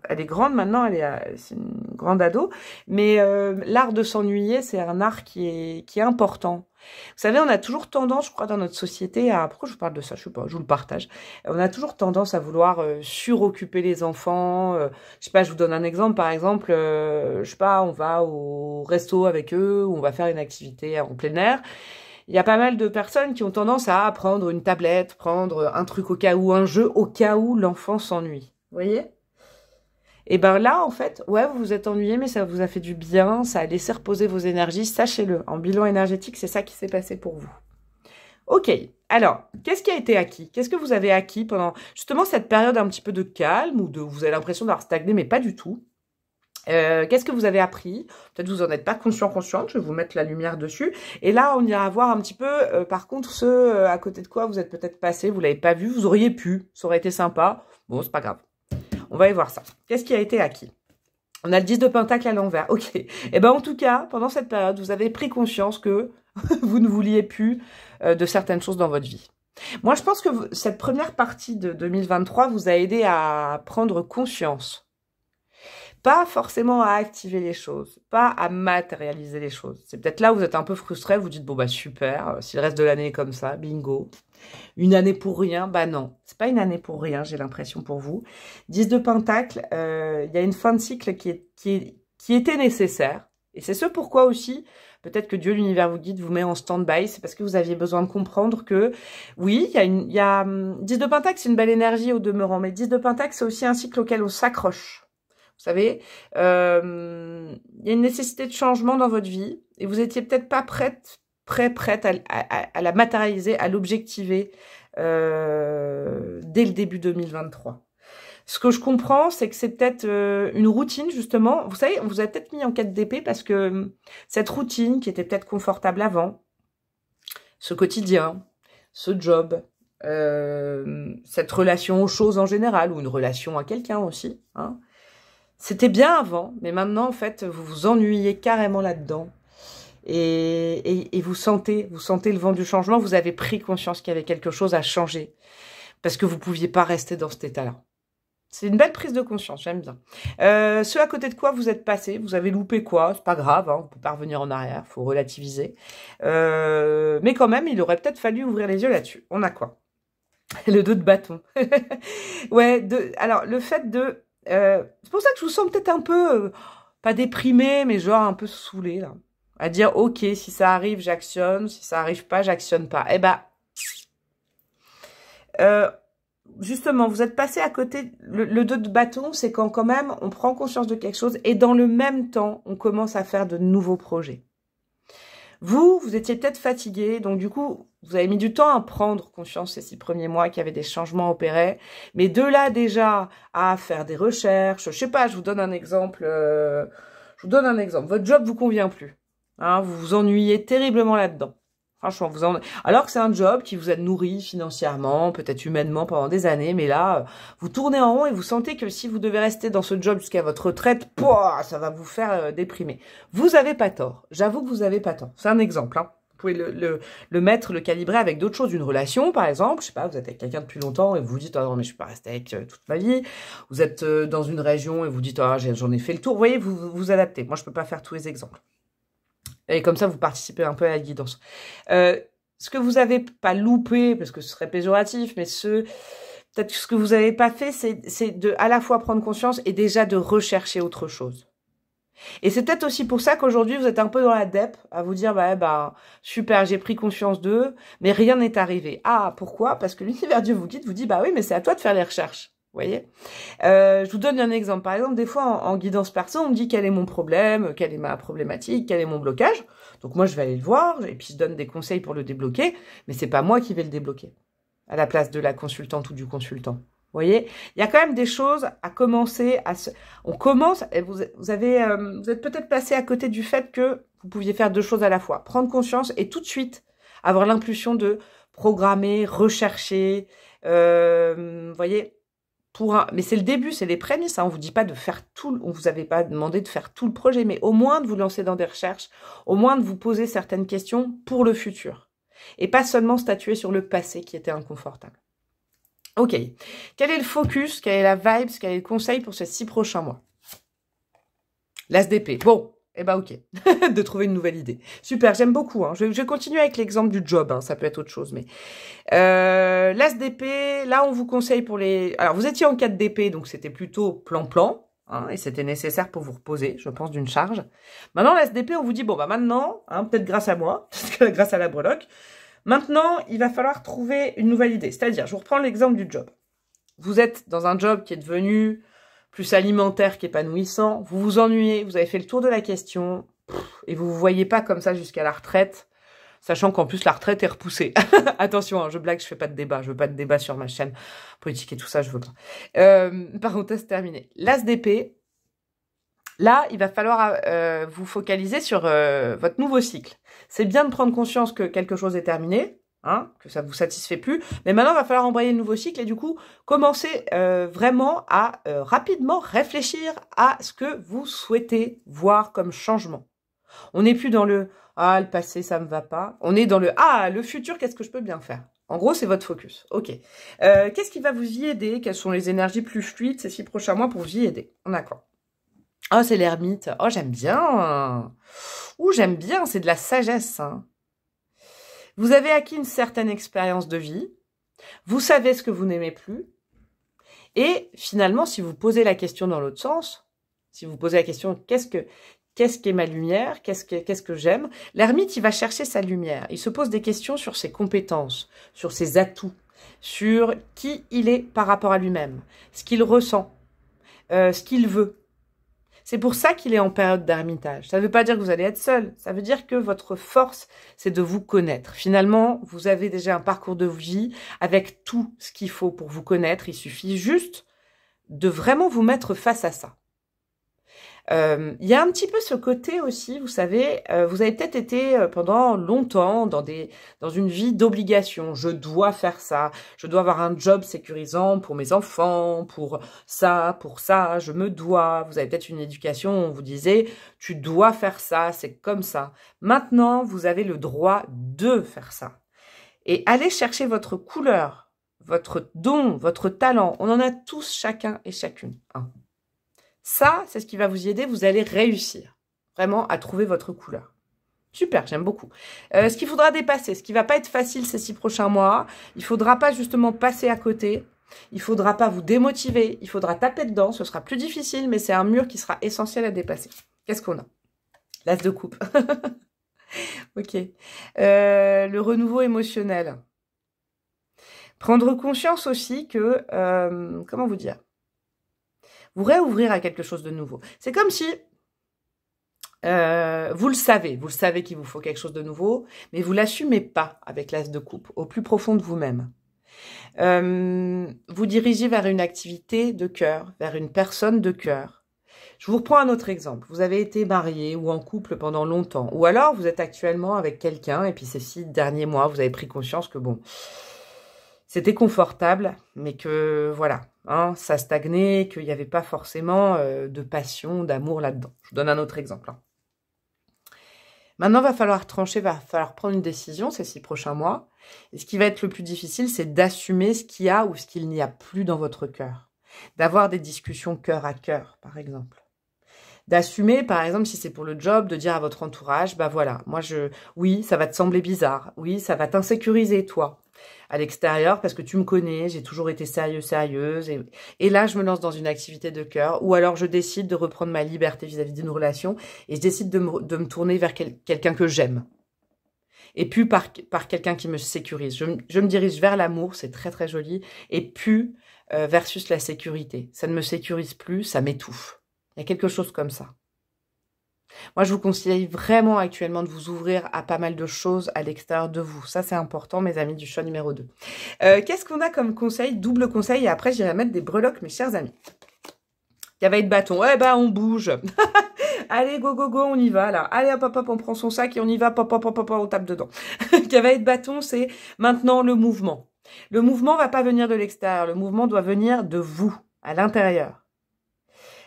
Elle est grande maintenant, c'est une grande ado, mais l'art de s'ennuyer, c'est un art qui est important. Vous savez, on a toujours tendance, je crois, dans notre société à... Pourquoi je vous parle de ça? Je sais pas, je vous le partage. On a toujours tendance à vouloir suroccuper les enfants. Je sais pas, je vous donne un exemple. Par exemple, je sais pas, on va au resto avec eux, ou on va faire une activité en plein air. Il y a pas mal de personnes qui ont tendance à prendre une tablette, prendre un truc au cas où, un jeu au cas où l'enfant s'ennuie. Vous voyez? Et ben là, en fait, ouais, vous vous êtes ennuyé, mais ça vous a fait du bien, ça a laissé reposer vos énergies, sachez-le. En bilan énergétique, c'est ça qui s'est passé pour vous. Ok, alors, qu'est-ce qui a été acquis? Qu'est-ce que vous avez acquis pendant justement cette période un petit peu de calme, ou vous avez l'impression d'avoir stagné, mais pas du tout? Qu'est-ce que vous avez appris? Peut-être vous en êtes pas consciente, je vais vous mettre la lumière dessus. Et là, on ira voir un petit peu, par contre, ceux à côté de quoi vous êtes peut-être passé, vous l'avez pas vu, vous auriez pu, ça aurait été sympa. Bon, c'est pas grave. On va y voir ça. Qu'est-ce qui a été acquis? On a le 10 de Pentacle à l'envers. Ok. Et ben en tout cas, pendant cette période, vous avez pris conscience que vous ne vouliez plus de certaines choses dans votre vie. Moi, je pense que cette première partie de 2023 vous a aidé à prendre conscience. Pas forcément à activer les choses, pas à matérialiser les choses. C'est peut-être là où vous êtes un peu frustré, vous dites, bon bah super, si le reste de l'année est comme ça, bingo. Une année pour rien, bah non, c'est pas une année pour rien, j'ai l'impression pour vous. 10 de Pentacle, il y a une fin de cycle qui était nécessaire. Et c'est ce pourquoi aussi, peut-être que Dieu, l'univers vous guide, vous met en stand-by, c'est parce que vous aviez besoin de comprendre que, oui, il y a 10 de Pentacle, c'est une belle énergie au demeurant, mais 10 de Pentacle, c'est aussi un cycle auquel on s'accroche. Vous savez, il y a une nécessité de changement dans votre vie et vous étiez peut-être pas prête à la matérialiser, à l'objectiver dès le début 2023. Ce que je comprends, c'est que c'est peut-être une routine, justement. Vous savez, on vous a peut-être mis en 4 d'épée parce que cette routine qui était peut-être confortable avant, ce quotidien, ce job, cette relation aux choses en général ou une relation à quelqu'un aussi, hein, C'était bien avant, mais maintenant, en fait, vous vous ennuyez carrément là-dedans. Et vous sentez le vent du changement. Vous avez pris conscience qu'il y avait quelque chose à changer. Parce que vous ne pouviez pas rester dans cet état-là. C'est une belle prise de conscience, j'aime bien. Ce à côté de quoi vous êtes passé, vous avez loupé quoi, c'est pas grave, hein, on peut pas revenir en arrière, faut relativiser. Mais quand même, il aurait peut-être fallu ouvrir les yeux là-dessus. On a quoi? Le 2 de bâton. Ouais, alors le fait de... c'est pour ça que je vous sens peut-être un peu, pas déprimé, mais genre un peu saoulé, là. À dire, ok, si ça arrive, j'actionne, si ça arrive pas, j'actionne pas. Eh ben, justement, vous êtes passé à côté, le 2 de bâton, c'est quand même, on prend conscience de quelque chose, et dans le même temps, on commence à faire de nouveaux projets. Vous étiez peut-être fatigué, donc du coup, vous avez mis du temps à prendre conscience ces 6 premiers mois qu'il y avait des changements opérés. Mais de là déjà à faire des recherches, je sais pas, je vous donne un exemple. Votre job vous convient plus, hein, vous vous ennuyez terriblement là-dedans. Franchement, alors que c'est un job qui vous a nourri financièrement, peut-être humainement pendant des années, mais là, vous tournez en rond et vous sentez que si vous devez rester dans ce job jusqu'à votre retraite, pouah, ça va vous faire déprimer. Vous avez pas tort. J'avoue que vous avez pas tort. C'est un exemple, hein. Vous pouvez le mettre, le calibrer avec d'autres choses, une relation, par exemple. Je sais pas, vous êtes avec quelqu'un depuis longtemps et vous vous dites, oh non, mais je suis pas restée avec toute ma vie. Vous êtes dans une région et vous dites, oh, j'en ai fait le tour. Vous voyez, vous adaptez. Moi, je peux pas faire tous les exemples. Et comme ça, vous participez un peu à la guidance. Ce que vous avez pas loupé, parce que ce serait péjoratif, mais peut-être ce que vous avez pas fait, c'est de à la fois prendre conscience et déjà de rechercher autre chose. Et c'est peut-être aussi pour ça qu'aujourd'hui, vous êtes un peu dans la dep, à vous dire, bah, super, j'ai pris conscience d'eux, mais rien n'est arrivé. Ah, pourquoi? Parce que l'univers Dieu vous guide, vous dit, bah oui, mais c'est à toi de faire les recherches. Vous voyez, je vous donne un exemple. Par exemple, des fois, en guidance perso, on me dit quel est mon problème, quelle est ma problématique, quel est mon blocage. Donc moi, je vais aller le voir et puis je donne des conseils pour le débloquer. Mais c'est pas moi qui vais le débloquer à la place de la consultante ou du consultant. Vous voyez, il y a quand même des choses à commencer à se... On commence, et vous êtes peut-être passé à côté du fait que vous pouviez faire 2 choses à la fois. Prendre conscience et tout de suite avoir l'impulsion de programmer, rechercher, vous voyez... Mais c'est le début, c'est les prémices. Hein. On vous dit pas de faire tout, on vous avait pas demandé de faire tout le projet, mais au moins de vous lancer dans des recherches, au moins de vous poser certaines questions pour le futur. Et pas seulement statuer sur le passé qui était inconfortable. Ok. Quel est le focus, quelle est la vibe, quel est le conseil pour ces 6 prochains mois? L'As d'épée. Bon. Eh ben ok, de trouver une nouvelle idée. Super, j'aime beaucoup. Hein. Je vais continuer avec l'exemple du job, hein. Ça peut être autre chose. Mais l'As d'épée, là on vous conseille pour les... Alors vous étiez en 4 d'épée, donc c'était plutôt plan-plan, hein, et c'était nécessaire pour vous reposer, je pense, d'une charge. Maintenant l'As d'épée, on vous dit, bon bah maintenant, hein, peut-être grâce à moi, grâce à la breloque, maintenant il va falloir trouver une nouvelle idée. C'est-à-dire, je vous reprends l'exemple du job. Vous êtes dans un job qui est devenu... plus alimentaire qu'épanouissant, vous vous ennuyez, vous avez fait le tour de la question, et vous vous voyez pas comme ça jusqu'à la retraite, sachant qu'en plus la retraite est repoussée. Attention, hein, je blague, je fais pas de débat, je veux pas de débat sur ma chaîne politique et tout ça, je veux pas. Parenthèse terminée. L'As d'épée, là, il va falloir vous focaliser sur votre nouveau cycle. C'est bien de prendre conscience que quelque chose est terminé, hein, que ça vous satisfait plus, mais maintenant il va falloir embrayer le nouveau cycle et du coup commencer vraiment à rapidement réfléchir à ce que vous souhaitez voir comme changement. On n'est plus dans le ah le passé ça me va pas, on est dans le ah le futur qu'est-ce que je peux bien faire. En gros c'est votre focus. Ok. Qu'est-ce qui va vous y aider? Quelles sont les énergies plus fluides ces 6 prochains mois pour vous y aider? On a quoi? Oh c'est l'ermite. Oh j'aime bien. Ouh j'aime bien, c'est de la sagesse. Hein. Vous avez acquis une certaine expérience de vie, vous savez ce que vous n'aimez plus, et finalement, si vous posez la question dans l'autre sens, si vous posez la question qu'est-ce qu'est ma lumière, qu'est-ce que j'aime, l'ermite, il va chercher sa lumière, il se pose des questions sur ses compétences, sur ses atouts, sur qui il est par rapport à lui-même, ce qu'il ressent, ce qu'il veut. C'est pour ça qu'il est en période d'ermitage. Ça ne veut pas dire que vous allez être seul. Ça veut dire que votre force, c'est de vous connaître. Finalement, vous avez déjà un parcours de vie avec tout ce qu'il faut pour vous connaître. Il suffit juste de vraiment vous mettre face à ça. Il y a un petit peu ce côté aussi, vous savez, vous avez peut-être été pendant longtemps dans une vie d'obligation. Je dois faire ça, je dois avoir un job sécurisant pour mes enfants, pour ça, je me dois. Vous avez peut-être une éducation où on vous disait, tu dois faire ça, c'est comme ça. Maintenant, vous avez le droit de faire ça. Et allez chercher votre couleur, votre don, votre talent. On en a tous chacun et chacune un. Ça, c'est ce qui va vous y aider. Vous allez réussir vraiment à trouver votre couleur. Super, j'aime beaucoup. Ce qu'il faudra dépasser, ce qui va pas être facile ces 6 prochains mois, il faudra pas justement passer à côté. Il faudra pas vous démotiver. Il faudra taper dedans. Ce sera plus difficile, mais c'est un mur qui sera essentiel à dépasser. Qu'est-ce qu'on a? L'as de coupe. Ok. Le renouveau émotionnel. Prendre conscience aussi que... comment vous dire? Vous réouvrir à quelque chose de nouveau. C'est comme si, vous le savez qu'il vous faut quelque chose de nouveau, mais vous l'assumez pas avec l'as de coupe, au plus profond de vous-même. Vous dirigez vers une activité de cœur, vers une personne de cœur. Je vous reprends un autre exemple. Vous avez été marié ou en couple pendant longtemps, ou alors vous êtes actuellement avec quelqu'un, et puis ces 6 derniers mois, vous avez pris conscience que bon... C'était confortable, mais que voilà, hein, ça stagnait, qu'il n'y avait pas forcément de passion, d'amour là-dedans. Je vous donne un autre exemple. Hein. Maintenant, va falloir trancher, va falloir prendre une décision ces 6 prochains mois. Et ce qui va être le plus difficile, c'est d'assumer ce qu'il y a ou ce qu'il n'y a plus dans votre cœur. D'avoir des discussions cœur à cœur, par exemple. D'assumer, par exemple, si c'est pour le job, de dire à votre entourage, bah voilà, oui, ça va te sembler bizarre, oui, ça va t'insécuriser, toi, à l'extérieur, parce que tu me connais, j'ai toujours été sérieuse, et là, je me lance dans une activité de cœur, ou alors je décide de reprendre ma liberté vis-à-vis d'une relation, et je décide de me tourner vers quelqu'un que j'aime. Et puis par quelqu'un qui me sécurise. Je me dirige vers l'amour, c'est très très joli, et puis versus la sécurité. Ça ne me sécurise plus, ça m'étouffe. Il y a quelque chose comme ça. Moi, je vous conseille vraiment actuellement de vous ouvrir à pas mal de choses à l'extérieur de vous. Ça, c'est important, mes amis du choix numéro 2. Qu'est-ce qu'on a comme conseil? Double conseil, et après, j'irai mettre des breloques, mes chers amis. Cavalier de bâton. Ouais, bah, on bouge. Allez, go, go, go, on y va, là. Allez, hop, hop, hop, on prend son sac et on y va, pop, pop, pop, pop, on tape dedans. Cavalier de bâton, c'est maintenant le mouvement. Le mouvement va pas venir de l'extérieur. Le mouvement doit venir de vous, à l'intérieur.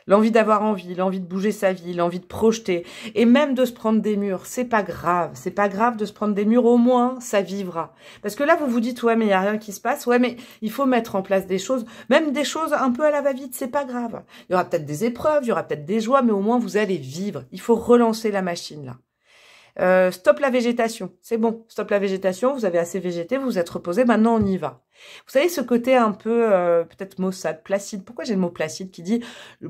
L'envie d'avoir envie, l'envie de bouger sa vie, l'envie de projeter, et même de se prendre des murs, c'est pas grave. C'est pas grave de se prendre des murs, au moins ça vivra. Parce que là, vous vous dites, ouais, mais il n'y a rien qui se passe, ouais, mais il faut mettre en place des choses, même des choses un peu à la va-vite, c'est pas grave. Il y aura peut-être des épreuves, il y aura peut-être des joies, mais au moins vous allez vivre. Il faut relancer la machine, là. Stop la végétation, c'est bon, stop la végétation, vous avez assez végété, vous vous êtes reposé, maintenant on y va. Vous savez, ce côté un peu, peut-être maussade, placide, pourquoi j'ai le mot placide qui dit,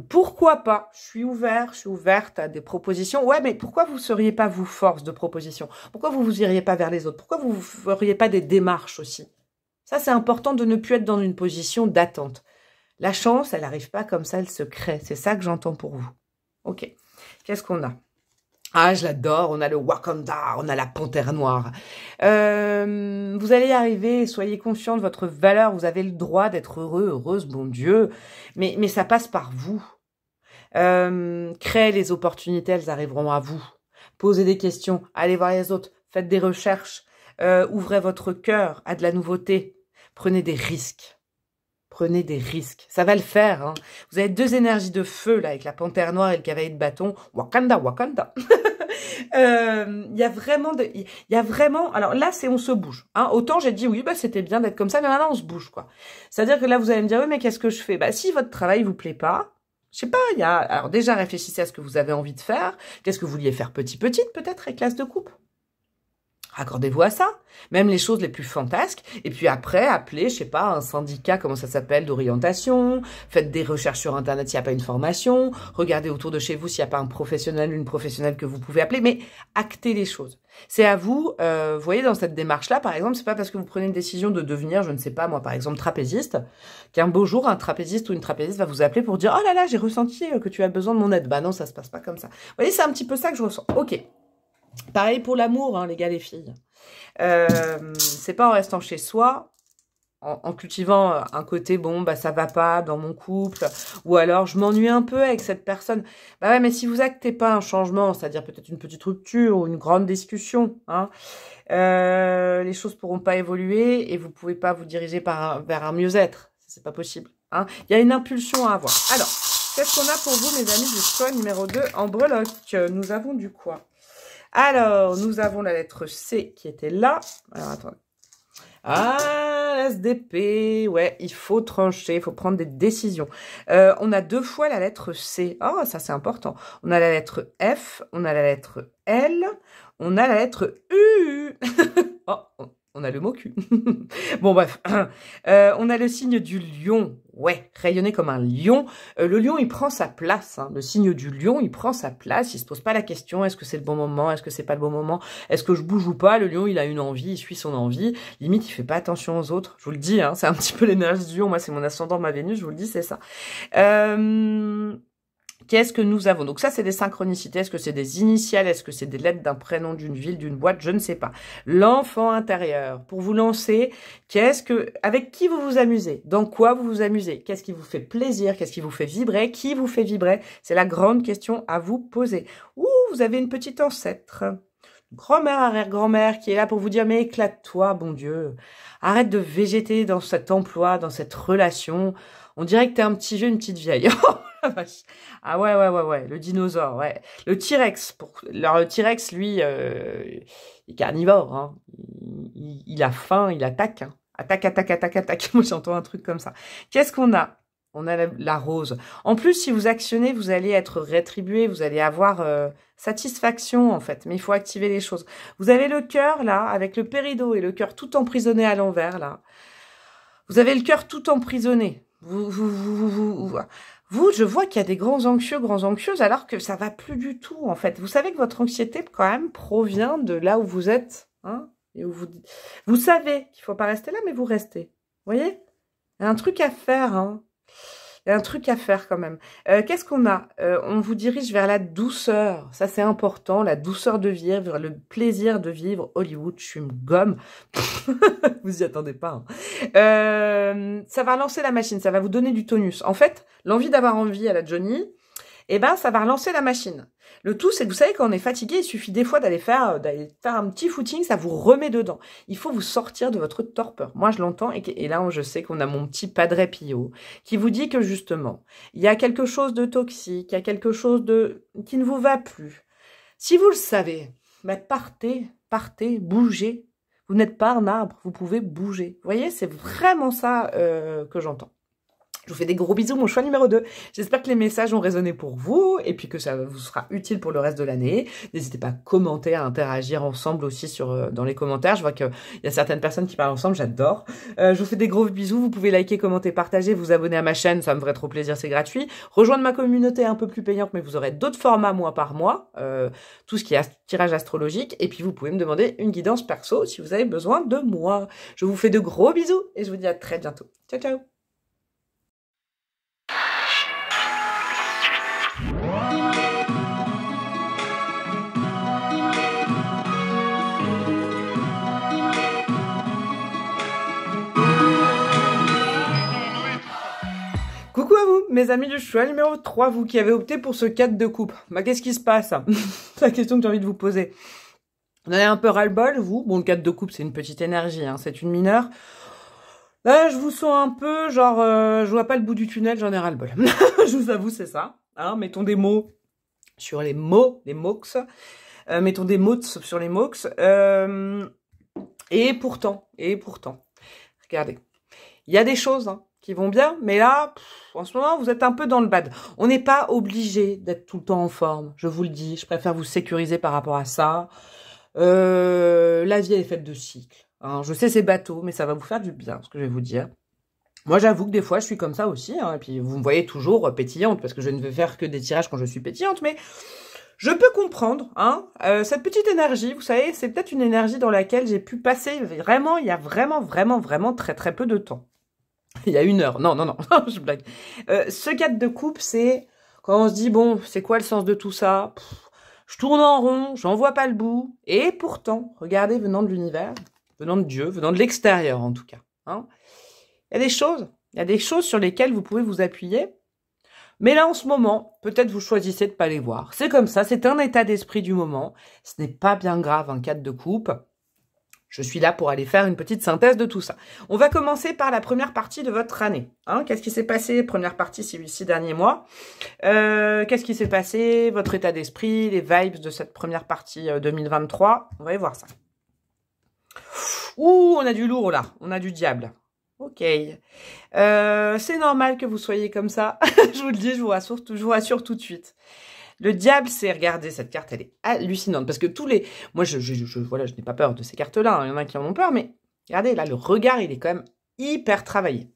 pourquoi pas, je suis ouverte à des propositions, ouais, mais pourquoi vous ne seriez pas vous force de proposition? Pourquoi vous iriez pas vers les autres? Pourquoi vous ne feriez pas des démarches aussi? Ça, c'est important de ne plus être dans une position d'attente. La chance, elle n'arrive pas comme ça, elle se crée, c'est ça que j'entends pour vous. Ok, qu'est-ce qu'on a? Ah, je l'adore, on a le Wakanda, on a la panthère noire. Vous allez y arriver, soyez conscient de votre valeur, vous avez le droit d'être heureux, heureuse, bon Dieu, mais ça passe par vous. Créez les opportunités, elles arriveront à vous. Posez des questions, allez voir les autres, faites des recherches, ouvrez votre cœur à de la nouveauté, prenez des risques. Prenez des risques. Ça va le faire. Hein. Vous avez 2 énergies de feu, là, avec la panthère noire et le cavalier de bâton. Wakanda, Wakanda. Il y a vraiment... Alors là, on se bouge. Hein. Autant j'ai dit, oui, bah, c'était bien d'être comme ça, mais maintenant, on se bouge, quoi. C'est-à-dire que là, vous allez me dire, oui, mais qu'est-ce que je fais? Bah, si votre travail vous plaît pas, je sais pas, alors déjà, réfléchissez à ce que vous avez envie de faire. Qu'est-ce que vous vouliez faire petite, peut-être, avec l'as de coupe? Raccordez-vous à ça, même les choses les plus fantasques, et puis après, appelez, je sais pas, un syndicat, comment ça s'appelle, d'orientation, faites des recherches sur Internet s'il n'y a pas une formation, regardez autour de chez vous s'il n'y a pas un professionnel, une professionnelle que vous pouvez appeler, mais actez les choses. C'est à vous, vous voyez, dans cette démarche-là, par exemple, c'est pas parce que vous prenez une décision de devenir, je ne sais pas, moi, par exemple, trapéziste, qu'un beau jour, un trapéziste ou une trapéziste va vous appeler pour dire « Oh là là, j'ai ressenti que tu as besoin de mon aide. » Bah non, ça se passe pas comme ça. Vous voyez, c'est un petit peu ça que je ressens. Ok. Pareil pour l'amour, hein, les gars, les filles. C'est pas en restant chez soi en cultivant un côté, bon, bah ça va pas dans mon couple, ou alors je m'ennuie un peu avec cette personne. Bah ouais, mais si vous actez pas un changement, c'est-à-dire peut-être une petite rupture ou une grande discussion, hein, les choses pourront pas évoluer et vous pouvez pas vous diriger vers un mieux-être. C'est pas possible. Hein. Il y a une impulsion à avoir. Alors, qu'est-ce qu'on a pour vous, mes amis, du choix numéro 2 en breloque? Nous avons du quoi? Alors, nous avons la lettre C qui était là. Alors, attendez. Ah, SDP, ouais, il faut trancher, il faut prendre des décisions. On a 2 fois la lettre C. Oh, ça c'est important. On a la lettre F, on a la lettre L, on a la lettre U. Oh, on a le mot Q. Bon, bref. On a le signe du lion. Ouais, rayonner comme un lion. Le lion, il prend sa place. Hein. Le signe du lion, il prend sa place. Il se pose pas la question, est-ce que c'est le bon moment? Est-ce que c'est pas le bon moment? Est-ce que je bouge ou pas? Le lion, il a une envie, il suit son envie. Limite, il fait pas attention aux autres. Je vous le dis, hein, c'est un petit peu l'énergie du lion. Moi, c'est mon ascendant, ma Vénus, je vous le dis, c'est ça. Qu'est-ce que nous avons? Donc ça, c'est des synchronicités. Est-ce que c'est des initiales? Est-ce que c'est des lettres d'un prénom, d'une ville, d'une boîte? Je ne sais pas. L'enfant intérieur. Pour vous lancer, avec qui vous vous amusez? Dans quoi vous vous amusez? Qu'est-ce qui vous fait plaisir? Qu'est-ce qui vous fait vibrer? Qui vous fait vibrer? C'est la grande question à vous poser. Ouh, vous avez une petite ancêtre. Grand-mère, arrière-grand-mère qui est là pour vous dire, mais éclate-toi, bon Dieu. Arrête de végéter dans cet emploi, dans cette relation. On dirait que t'es un petit vieux, une petite vieille. Ah ouais, le dinosaure, ouais. Le T-Rex, le T-Rex, lui, il est carnivore, hein. Il a faim, il attaque, hein. Attaque. Moi, j'entends un truc comme ça. Qu'est-ce qu'on a? On a la rose. En plus, si vous actionnez, vous allez être rétribué, vous allez avoir satisfaction, en fait. Mais il faut activer les choses. Vous avez le cœur, là, avec le péridot et le cœur tout emprisonné à l'envers, là. Vous avez le cœur tout emprisonné. Vous, je vois qu'il y a des grands anxieuses, alors que ça va plus du tout, en fait. Vous savez que votre anxiété, quand même, provient de là où vous êtes, hein, et où vous savez qu'il faut pas rester là, mais vous restez. Vous voyez? Il y a un truc à faire, hein. Il y a un truc à faire quand même. Qu'est-ce qu'on a? On vous dirige vers la douceur. Ça, c'est important. La douceur de vivre, le plaisir de vivre. Hollywood, je suis une gomme. Vous y attendez pas. Hein. Ça va relancer la machine. Ça va vous donner du tonus. En fait, l'envie d'avoir envie à la Johnny, eh ben, ça va relancer la machine. Le tout, c'est que vous savez, quand on est fatigué, il suffit des fois d'aller faire un petit footing, ça vous remet dedans. Il faut vous sortir de votre torpeur. Moi, je l'entends, et là, je sais qu'on a mon petit Padre Pio qui vous dit que justement, il y a quelque chose de toxique, il y a quelque chose qui ne vous va plus. Si vous le savez, bah, partez, bougez. Vous n'êtes pas un arbre, vous pouvez bouger. Vous voyez, c'est vraiment ça que j'entends. Je vous fais des gros bisous, mon choix numéro 2. J'espère que les messages ont résonné pour vous et puis que ça vous sera utile pour le reste de l'année. N'hésitez pas à commenter, à interagir ensemble aussi dans les commentaires. Je vois qu'il y a certaines personnes qui parlent ensemble, j'adore. Je vous fais des gros bisous. Vous pouvez liker, commenter, partager, vous abonner à ma chaîne, ça me ferait trop plaisir, c'est gratuit. Rejoindre ma communauté un peu plus payante, mais vous aurez d'autres formats mois par mois. Tout ce qui est tirage astrologique. Et puis vous pouvez me demander une guidance perso si vous avez besoin de moi. Je vous fais de gros bisous et je vous dis à très bientôt. Ciao, ciao. Coucou à vous, mes amis du choix numéro 3, vous qui avez opté pour ce 4 de coupe. Bah, qu'est-ce qui se passe? C'est la question que j'ai envie de vous poser. Vous avez un peu ras-le-bol, vous? Bon, le 4 de coupe, c'est une petite énergie, hein, c'est une mineure. Là, je vous sens un peu, genre, je vois pas le bout du tunnel, j'en ai ras-le-bol. Je vous avoue, c'est ça. Hein, mettons des mots sur les mots, les mots. Mettons des mots sur les mots. Et pourtant, regardez, il y a des choses, hein, qui vont bien, mais là, en ce moment, vous êtes un peu dans le bad. On n'est pas obligé d'être tout le temps en forme, je vous le dis. Je préfère vous sécuriser par rapport à ça. La vie, elle est faite de cycles. Hein. Je sais, c'est bateau, mais ça va vous faire du bien, ce que je vais vous dire. Moi, j'avoue que des fois, je suis comme ça aussi. Hein, et puis, vous me voyez toujours pétillante, parce que je ne vais faire que des tirages quand je suis pétillante, mais je peux comprendre, hein, cette petite énergie, vous savez, c'est peut-être une énergie dans laquelle j'ai pu passer vraiment, il y a vraiment très peu de temps. Il y a 1 heure. Non, je blague. Ce 4 de coupe, c'est quand on se dit, bon, c'est quoi le sens de tout ça? Je tourne en rond, j'en vois pas le bout. Et pourtant, regardez, venant de l'univers, venant de Dieu, venant de l'extérieur en tout cas, hein, Il y a des choses sur lesquelles vous pouvez vous appuyer. Mais là, en ce moment, peut-être vous choisissez de pas les voir. C'est comme ça, c'est un état d'esprit du moment. Ce n'est pas bien grave, un 4 de coupe. Je suis là pour aller faire une petite synthèse de tout ça. On va commencer par la première partie de votre année. Hein, qu'est-ce qui s'est passé? Première partie, ces 6 derniers mois. Qu'est-ce qui s'est passé? Votre état d'esprit, les vibes de cette première partie 2023. On va y voir ça. Ouh, on a du lourd là. On a du diable. Ok. C'est normal que vous soyez comme ça. Je vous le dis, je vous rassure tout de suite. Le diable, c'est, regardez, cette carte, elle est hallucinante. Parce que tous les... Moi, voilà, je n'ai pas peur de ces cartes-là. Hein. Il y en a qui en ont peur, mais regardez, là, le regard, il est quand même hyper travaillé.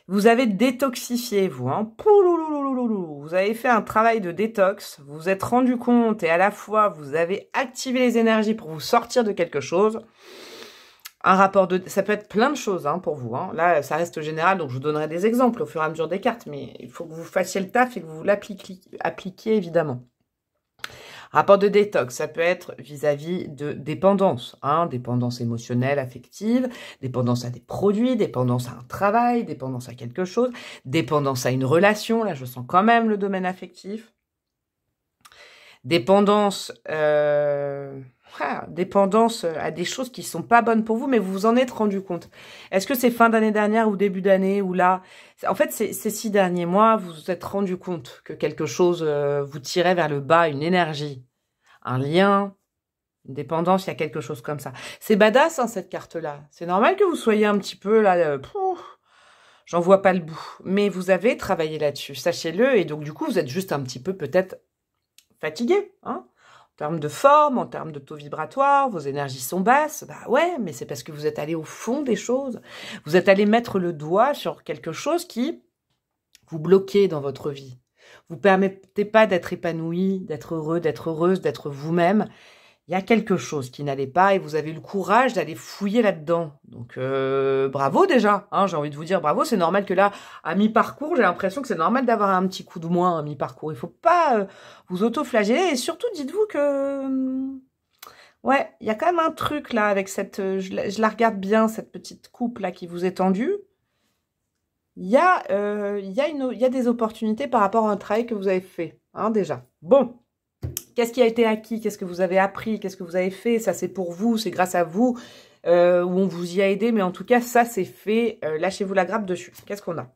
Vous avez détoxifié, vous. Hein. Vous avez fait un travail de détox. Vous vous êtes rendu compte et à la fois, vous avez activé les énergies pour vous sortir de quelque chose. Un rapport de... Ça peut être plein de choses hein, pour vous. Hein. Là, ça reste général, donc je vous donnerai des exemples au fur et à mesure des cartes. Mais il faut que vous fassiez le taf et que vous l'appliquiez, évidemment. Rapport de détox, ça peut être vis-à-vis de dépendance. Hein, dépendance émotionnelle, affective, dépendance à des produits, dépendance à un travail, dépendance à quelque chose, dépendance à une relation. Là, je sens quand même le domaine affectif. Dépendance... dépendance à des choses qui sont pas bonnes pour vous, mais vous vous en êtes rendu compte. Est-ce que c'est fin d'année dernière ou début d'année ou là? En fait, ces 6 derniers mois, vous vous êtes rendu compte que quelque chose vous tirait vers le bas, une énergie, un lien, une dépendance, il y a quelque chose comme ça. C'est badass, hein, cette carte-là. C'est normal que vous soyez un petit peu là... j'en vois pas le bout. Mais vous avez travaillé là-dessus, sachez-le. Et donc, du coup, vous êtes juste un petit peu peut-être fatigué, hein. En termes de forme, en termes de taux vibratoire, vos énergies sont basses. Bah ouais, mais c'est parce que vous êtes allé au fond des choses. Vous êtes allé mettre le doigt sur quelque chose qui vous bloquait dans votre vie. Vous permettez pas d'être épanoui, d'être heureux, d'être heureuse, d'être vous-même. Il y a quelque chose qui n'allait pas et vous avez eu le courage d'aller fouiller là-dedans. Donc, bravo déjà. Hein, j'ai envie de vous dire bravo. C'est normal que là, à mi-parcours, j'ai l'impression que c'est normal d'avoir un petit coup de moins à mi-parcours. Il faut pas vous auto-flageller. Et surtout, dites-vous que... ouais, il y a quand même un truc là avec cette... je la regarde bien, cette petite coupe là qui vous est tendue. Il y a des opportunités par rapport à un travail que vous avez fait. Hein, déjà. Bon. Qu'est-ce qui a été acquis? Qu'est-ce que vous avez appris? Qu'est-ce que vous avez fait? Ça, c'est pour vous, c'est grâce à vous, où on vous y a aidé. Mais en tout cas, ça, c'est fait. Lâchez-vous la grappe dessus. Qu'est-ce qu'on a?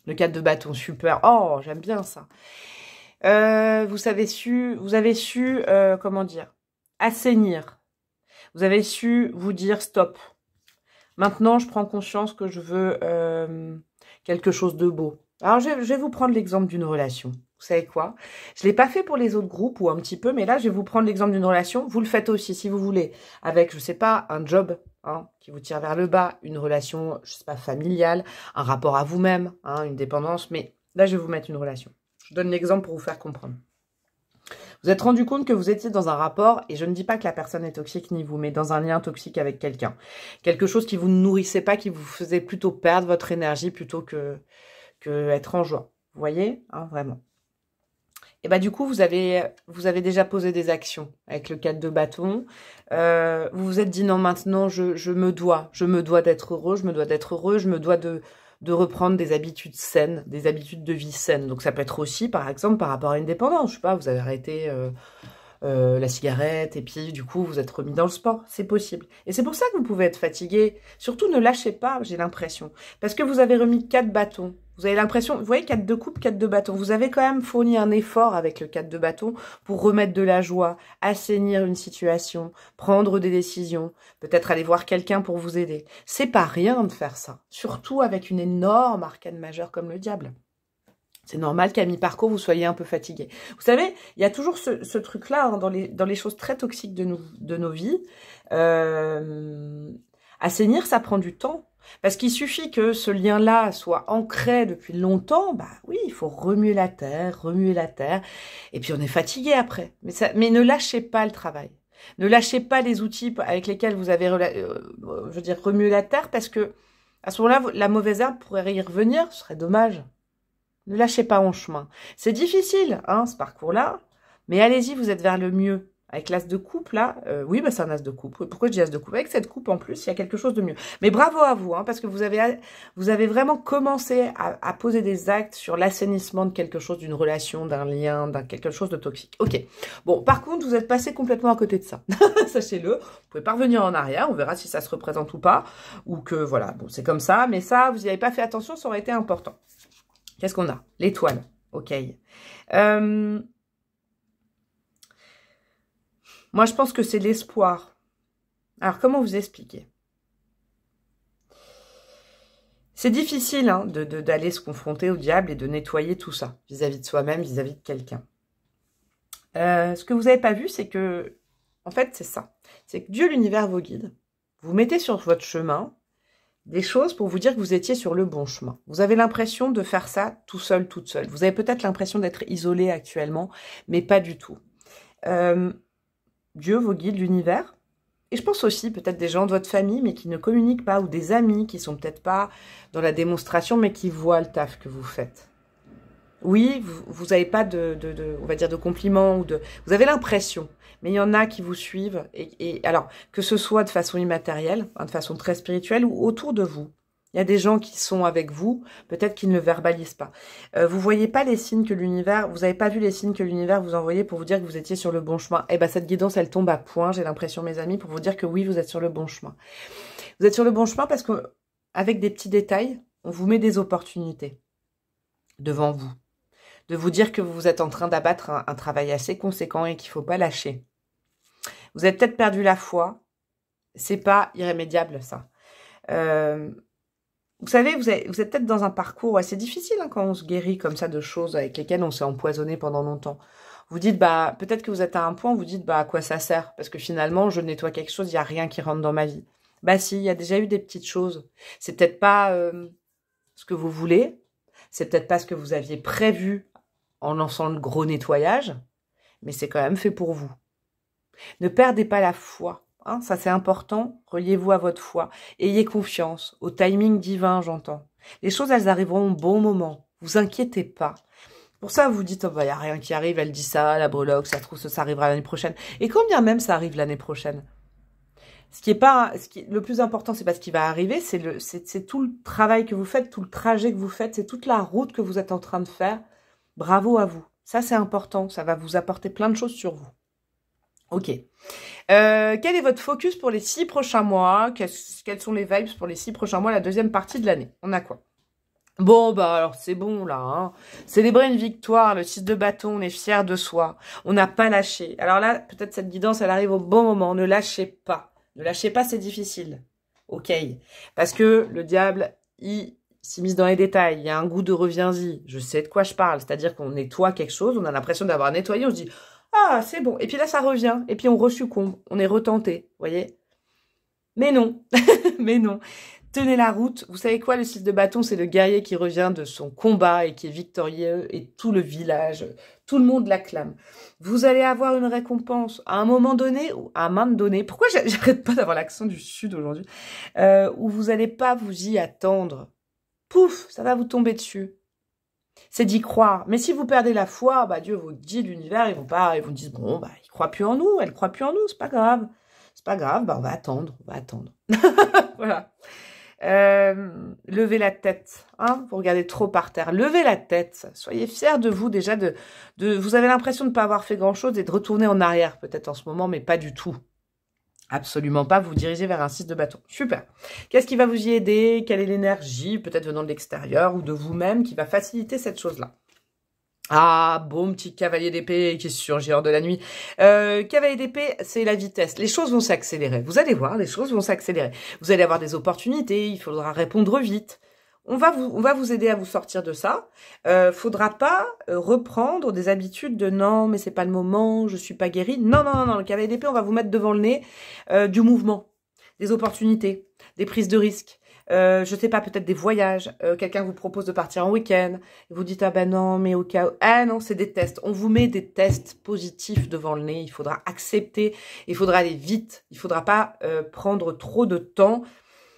Le 4 de bâton, super. Oh, j'aime bien ça. Vous avez su, comment dire, assainir. Vous avez su vous dire stop. Maintenant, je prends conscience que je veux quelque chose de beau. Alors, je vais vous prendre l'exemple d'une relation. Vous savez quoi? Je ne l'ai pas fait pour les autres groupes ou un petit peu, mais là, je vais vous prendre l'exemple d'une relation. Vous le faites aussi, si vous voulez, avec, je ne sais pas, un job hein, qui vous tire vers le bas, une relation, je ne sais pas, familiale, un rapport à vous-même, hein, une dépendance. Mais là, je vais vous mettre une relation. Je donne l'exemple pour vous faire comprendre. Vous êtes rendu compte que vous étiez dans un rapport, et je ne dis pas que la personne est toxique ni vous, mais dans un lien toxique avec quelqu'un. Quelque chose qui vous ne nourrissait pas, qui vous faisait plutôt perdre votre énergie plutôt que être en joie. Vous voyez, hein, vraiment. Et bah du coup, vous avez déjà posé des actions avec le 4 de bâton. Vous vous êtes dit non, maintenant, je me dois d'être heureux, je me dois de reprendre des habitudes saines, des habitudes de vie saines. Donc ça peut être aussi, par exemple, par rapport à une dépendance. Je sais pas, vous avez arrêté la cigarette et puis du coup, vous êtes remis dans le sport. C'est possible. Et c'est pour ça que vous pouvez être fatigué. Surtout, ne lâchez pas, j'ai l'impression. Parce que vous avez remis 4 bâtons. Vous avez l'impression, vous voyez, 4 de coupe, 4 de bâton. Vous avez quand même fourni un effort avec le 4 de bâton pour remettre de la joie, assainir une situation, prendre des décisions, peut-être aller voir quelqu'un pour vous aider. C'est pas rien de faire ça. Surtout avec une énorme arcane majeure comme le diable. C'est normal qu'à mi-parcours, vous soyez un peu fatigué. Vous savez, il y a toujours ce truc-là hein, dans les choses très toxiques de nos vies. Assainir, ça prend du temps. Parce qu'il suffit que ce lien-là soit ancré depuis longtemps, bah oui, il faut remuer la terre, et puis on est fatigué après. Mais ne lâchez pas le travail. Ne lâchez pas les outils avec lesquels vous avez, remué la terre, parce que à ce moment-là, la mauvaise herbe pourrait y revenir, ce serait dommage. Ne lâchez pas en chemin. C'est difficile, hein, ce parcours-là, mais allez-y, vous êtes vers le mieux. Avec l'as de coupe, là, oui, bah, c'est un as de coupe. Pourquoi je dis as de coupe? Avec cette coupe, en plus, il y a quelque chose de mieux. Mais bravo à vous, hein, parce que vous avez vraiment commencé à poser des actes sur l'assainissement de quelque chose, d'une relation, d'un lien, d'un quelque chose de toxique. Ok. Bon, par contre, vous êtes passé complètement à côté de ça. Sachez-le. Vous pouvez pas revenir en arrière. On verra si ça se représente ou pas. Ou que, voilà, bon, c'est comme ça. Mais ça, vous n'y avez pas fait attention, ça aurait été important. Qu'est-ce qu'on a? L'étoile. Ok. Moi, je pense que c'est l'espoir. Alors, comment vous expliquer? C'est difficile hein, d'aller se confronter au diable et de nettoyer tout ça, vis-à-vis de soi-même, vis-à-vis de quelqu'un. Ce que vous n'avez pas vu, c'est que, en fait, c'est ça. C'est que Dieu, l'univers, vos guides, vous mettez sur votre chemin des choses pour vous dire que vous étiez sur le bon chemin. Vous avez l'impression de faire ça tout seul, toute seule. Vous avez peut-être l'impression d'être isolé actuellement, mais pas du tout. Dieu, vos guides, l'univers. Et je pense aussi peut-être des gens de votre famille, mais qui ne communiquent pas, ou des amis qui sont peut-être pas dans la démonstration, mais qui voient le taf que vous faites. Oui, vous n'avez pas on va dire, de compliments, vous avez l'impression, mais il y en a qui vous suivent, et alors, que ce soit de façon immatérielle, hein, de façon très spirituelle, ou autour de vous. Il y a des gens qui sont avec vous, peut-être qu'ils ne le verbalisent pas. Vous voyez pas les signes que l'univers, vous n'avez pas vu les signes que l'univers vous envoyait pour vous dire que vous étiez sur le bon chemin. Eh ben cette guidance, elle tombe à point, j'ai l'impression, mes amis, pour vous dire que oui, vous êtes sur le bon chemin. Vous êtes sur le bon chemin parce que, avec des petits détails, on vous met des opportunités devant vous. De vous dire que vous êtes en train d'abattre un travail assez conséquent et qu'il faut pas lâcher. Vous avez peut-être perdu la foi. C'est pas irrémédiable, ça. Vous savez, vous êtes peut-être dans un parcours assez difficile hein, quand on se guérit comme ça de choses avec lesquelles on s'est empoisonné pendant longtemps. Vous dites, bah, peut-être que vous êtes à un point où vous dites, bah, à quoi ça sert? Parce que finalement, je nettoie quelque chose, il n'y a rien qui rentre dans ma vie. Bah si, il y a déjà eu des petites choses. C'est peut-être pas ce que vous voulez, c'est peut-être pas ce que vous aviez prévu en lançant le gros nettoyage, mais c'est quand même fait pour vous. Ne perdez pas la foi. Hein, ça c'est important, reliez-vous à votre foi. Ayez confiance, au timing divin j'entends. Les choses elles arriveront au bon moment, vous inquiétez pas. Pour ça vous dites, oh, bah, y a rien qui arrive, elle dit ça, la breloque, ça trouve ça arrivera l'année prochaine. Et quand bien même ça arrive l'année prochaine. Le plus important c'est pas ce qui va arriver, c'est tout le travail que vous faites, tout le trajet que vous faites, c'est toute la route que vous êtes en train de faire. Bravo à vous, ça c'est important, ça va vous apporter plein de choses sur vous. Ok. Quel est votre focus pour les 6 prochains mois? Quelles sont les vibes pour les 6 prochains mois, la deuxième partie de l'année? On a quoi? Bon, bah alors c'est bon là. Hein. Célébrer une victoire, le 6 de bâton, on est fiers de soi. On n'a pas lâché. Alors là, peut-être cette guidance, elle arrive au bon moment. Ne lâchez pas. Ne lâchez pas, c'est difficile. Ok. Parce que le diable, il s'immisce dans les détails. Il y a un goût de reviens-y. Je sais de quoi je parle. C'est-à-dire qu'on nettoie quelque chose, on a l'impression d'avoir nettoyé, on se dit... Ah, c'est bon. Et puis là, ça revient. Et puis on resuccombe. On est retenté. Vous voyez? Mais non. Mais non. Tenez la route. Vous savez quoi? Le 6 de bâton, c'est le guerrier qui revient de son combat et qui est victorieux. Et tout le village, tout le monde l'acclame. Vous allez avoir une récompense à un moment donné ou à un moment donné. Pourquoi j'arrête pas d'avoir l'accent du sud aujourd'hui? Où vous n'allez pas vous y attendre. Pouf, ça va vous tomber dessus. C'est d'y croire. Mais si vous perdez la foi, bah Dieu vous dit, l'univers, ils vous disent, bon, bah, il croit plus en nous, elle croit plus en nous, c'est pas grave. C'est pas grave, bah, on va attendre. Voilà. Levez la tête, hein, vous regardez trop par terre. Levez la tête, soyez fiers de vous déjà, vous avez l'impression de ne pas avoir fait grand chose et de retourner en arrière peut-être en ce moment, mais pas du tout. Absolument pas, vous dirigez vers un 6 de bâton. Super. Qu'est-ce qui va vous y aider? Quelle est l'énergie, peut-être venant de l'extérieur ou de vous-même, qui va faciliter cette chose-là? Ah, bon petit cavalier d'épée qui surgit hors de la nuit. Cavalier d'épée, c'est la vitesse. Les choses vont s'accélérer. Vous allez voir, les choses vont s'accélérer. Vous allez avoir des opportunités, il faudra répondre vite. On va vous aider à vous sortir de ça. Faudra pas reprendre des habitudes de non, mais c'est pas le moment, je suis pas guérie. Non, le cavalier d'épée, on va vous mettre devant le nez du mouvement, des opportunités, des prises de risques. Je sais pas, peut-être des voyages. Quelqu'un vous propose de partir en week-end. Vous dites, ah ben non, mais au cas où... Ah non, c'est des tests. On vous met des tests positifs devant le nez. Il faudra accepter. Il faudra aller vite. Il faudra pas prendre trop de temps.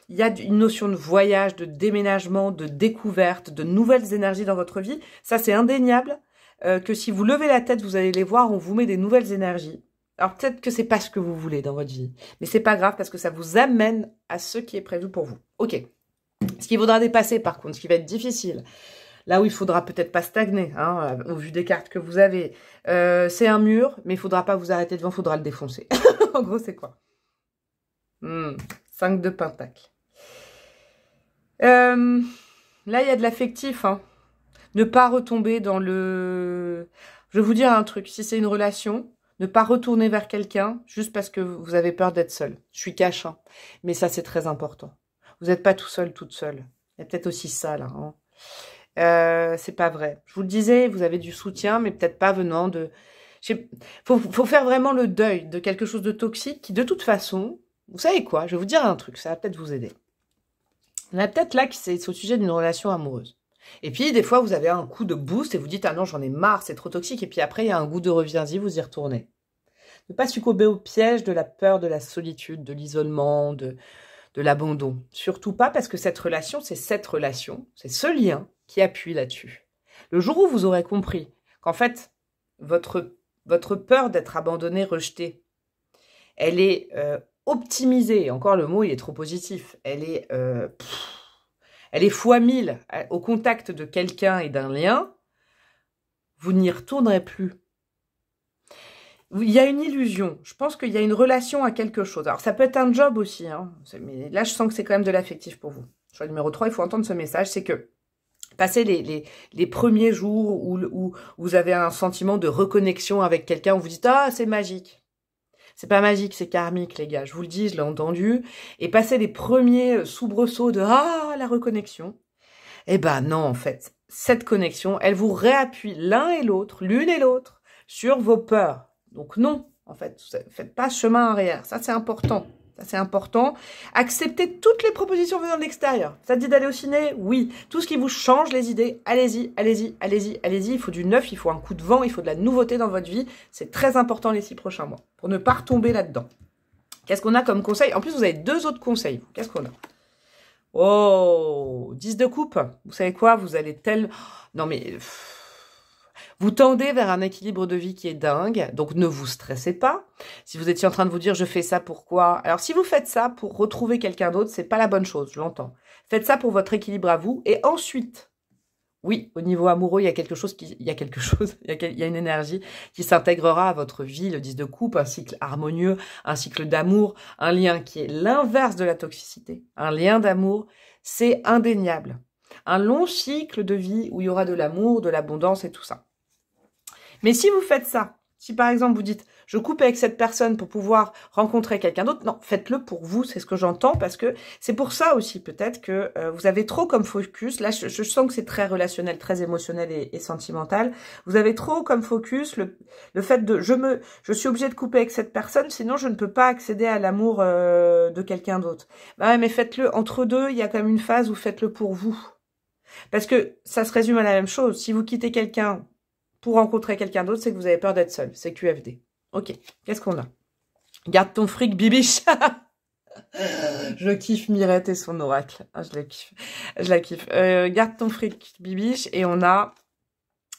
Il y a une notion de voyage, de déménagement, de découverte, de nouvelles énergies dans votre vie. Ça, c'est indéniable que si vous levez la tête, vous allez les voir, on vous met des nouvelles énergies. Alors peut-être que c'est pas ce que vous voulez dans votre vie, mais c'est pas grave parce que ça vous amène à ce qui est prévu pour vous. Ok. Ce qu'il faudra dépasser par contre, ce qui va être difficile, là où il faudra peut-être pas stagner, hein, au vu des cartes que vous avez, c'est un mur, mais il faudra pas vous arrêter devant, il faudra le défoncer. En gros, c'est quoi? 5 de pentacles. Là, il y a de l'affectif, hein. Ne pas retomber dans le... Je vais vous dire un truc, si c'est une relation, ne pas retourner vers quelqu'un juste parce que vous avez peur d'être seul. Je suis cash, hein. Mais ça, c'est très important. Vous n'êtes pas tout seul, toute seule. Il y a peut-être aussi ça, là. Hein. C'est pas vrai. Je vous le disais, vous avez du soutien, mais peut-être pas venant de... Faut faire vraiment le deuil de quelque chose de toxique qui, de toute façon... Vous savez quoi? Je vais vous dire un truc, ça va peut-être vous aider. Il y en a peut-être là qui c'est au sujet d'une relation amoureuse. Et puis, des fois, vous avez un coup de boost et vous dites « Ah non, j'en ai marre, c'est trop toxique. » Et puis après, il y a un goût de reviens-y, vous y retournez. Ne pas succomber au piège de la peur, de la solitude, de l'isolement, de l'abandon. Surtout pas parce que cette relation, c'est ce lien qui appuie là-dessus. Le jour où vous aurez compris qu'en fait, votre peur d'être abandonné, rejeté, elle est optimisée. Encore le mot, il est trop positif. Elle est fois 1000 au contact de quelqu'un et d'un lien. Vous n'y retournerez plus. Il y a une illusion. Je pense qu'il y a une relation à quelque chose. Alors, ça peut être un job aussi. Hein, mais là, je sens que c'est quand même de l'affectif pour vous. Choix numéro 3, il faut entendre ce message. C'est que passer les premiers jours où vous avez un sentiment de reconnexion avec quelqu'un, où vous dites « Ah, c'est magique ». C'est pas magique, c'est karmique, les gars. Je vous le dis, je l'ai entendu. Et passer les premiers soubresauts de « Ah, la reconnexion ». Eh ben non, en fait. Cette connexion, elle vous réappuie l'un et l'autre, l'une et l'autre, sur vos peurs. Donc non, en fait, faites pas chemin arrière. Ça, c'est important. Ça, c'est important. Acceptez toutes les propositions venant de l'extérieur. Ça te dit d'aller au ciné? Oui. Tout ce qui vous change les idées, allez-y, allez-y, allez-y, allez-y. Il faut du neuf, il faut un coup de vent, il faut de la nouveauté dans votre vie. C'est très important les 6 prochains mois pour ne pas retomber là-dedans. Qu'est-ce qu'on a comme conseil? En plus, vous avez 2 autres conseils. Qu'est-ce qu'on a? Oh, 10 de coupe. Vous savez quoi? Vous allez Non mais... Vous tendez vers un équilibre de vie qui est dingue, donc ne vous stressez pas. Si vous étiez en train de vous dire « je fais ça pourquoi ?» Alors si vous faites ça pour retrouver quelqu'un d'autre, c'est pas la bonne chose, je l'entends. Faites ça pour votre équilibre à vous, et ensuite, oui, au niveau amoureux, il y a quelque chose, il y a une énergie qui s'intégrera à votre vie, le 10 de coupe, un cycle harmonieux, un cycle d'amour, un lien qui est l'inverse de la toxicité. Un lien d'amour, c'est indéniable. Un long cycle de vie où il y aura de l'amour, de l'abondance et tout ça. Mais si vous faites ça, si par exemple vous dites « je coupe avec cette personne pour pouvoir rencontrer quelqu'un d'autre », non, faites-le pour vous, c'est ce que j'entends, parce que c'est pour ça aussi peut-être que vous avez trop comme focus, là je sens que c'est très relationnel, très émotionnel et sentimental, vous avez trop comme focus le fait de « je suis obligée de couper avec cette personne, sinon je ne peux pas accéder à l'amour de quelqu'un d'autre ». Bah ouais, mais faites-le entre deux, il y a quand même une phase où faites-le pour vous. Parce que ça se résume à la même chose, si vous quittez quelqu'un pour rencontrer quelqu'un d'autre, c'est que vous avez peur d'être seul. C'est QFD. Ok, qu'est-ce qu'on a? Garde ton fric, bibiche. Je kiffe Mirette et son oracle. Ah, je la kiffe. Je la kiffe. Garde ton fric, bibiche. Et on a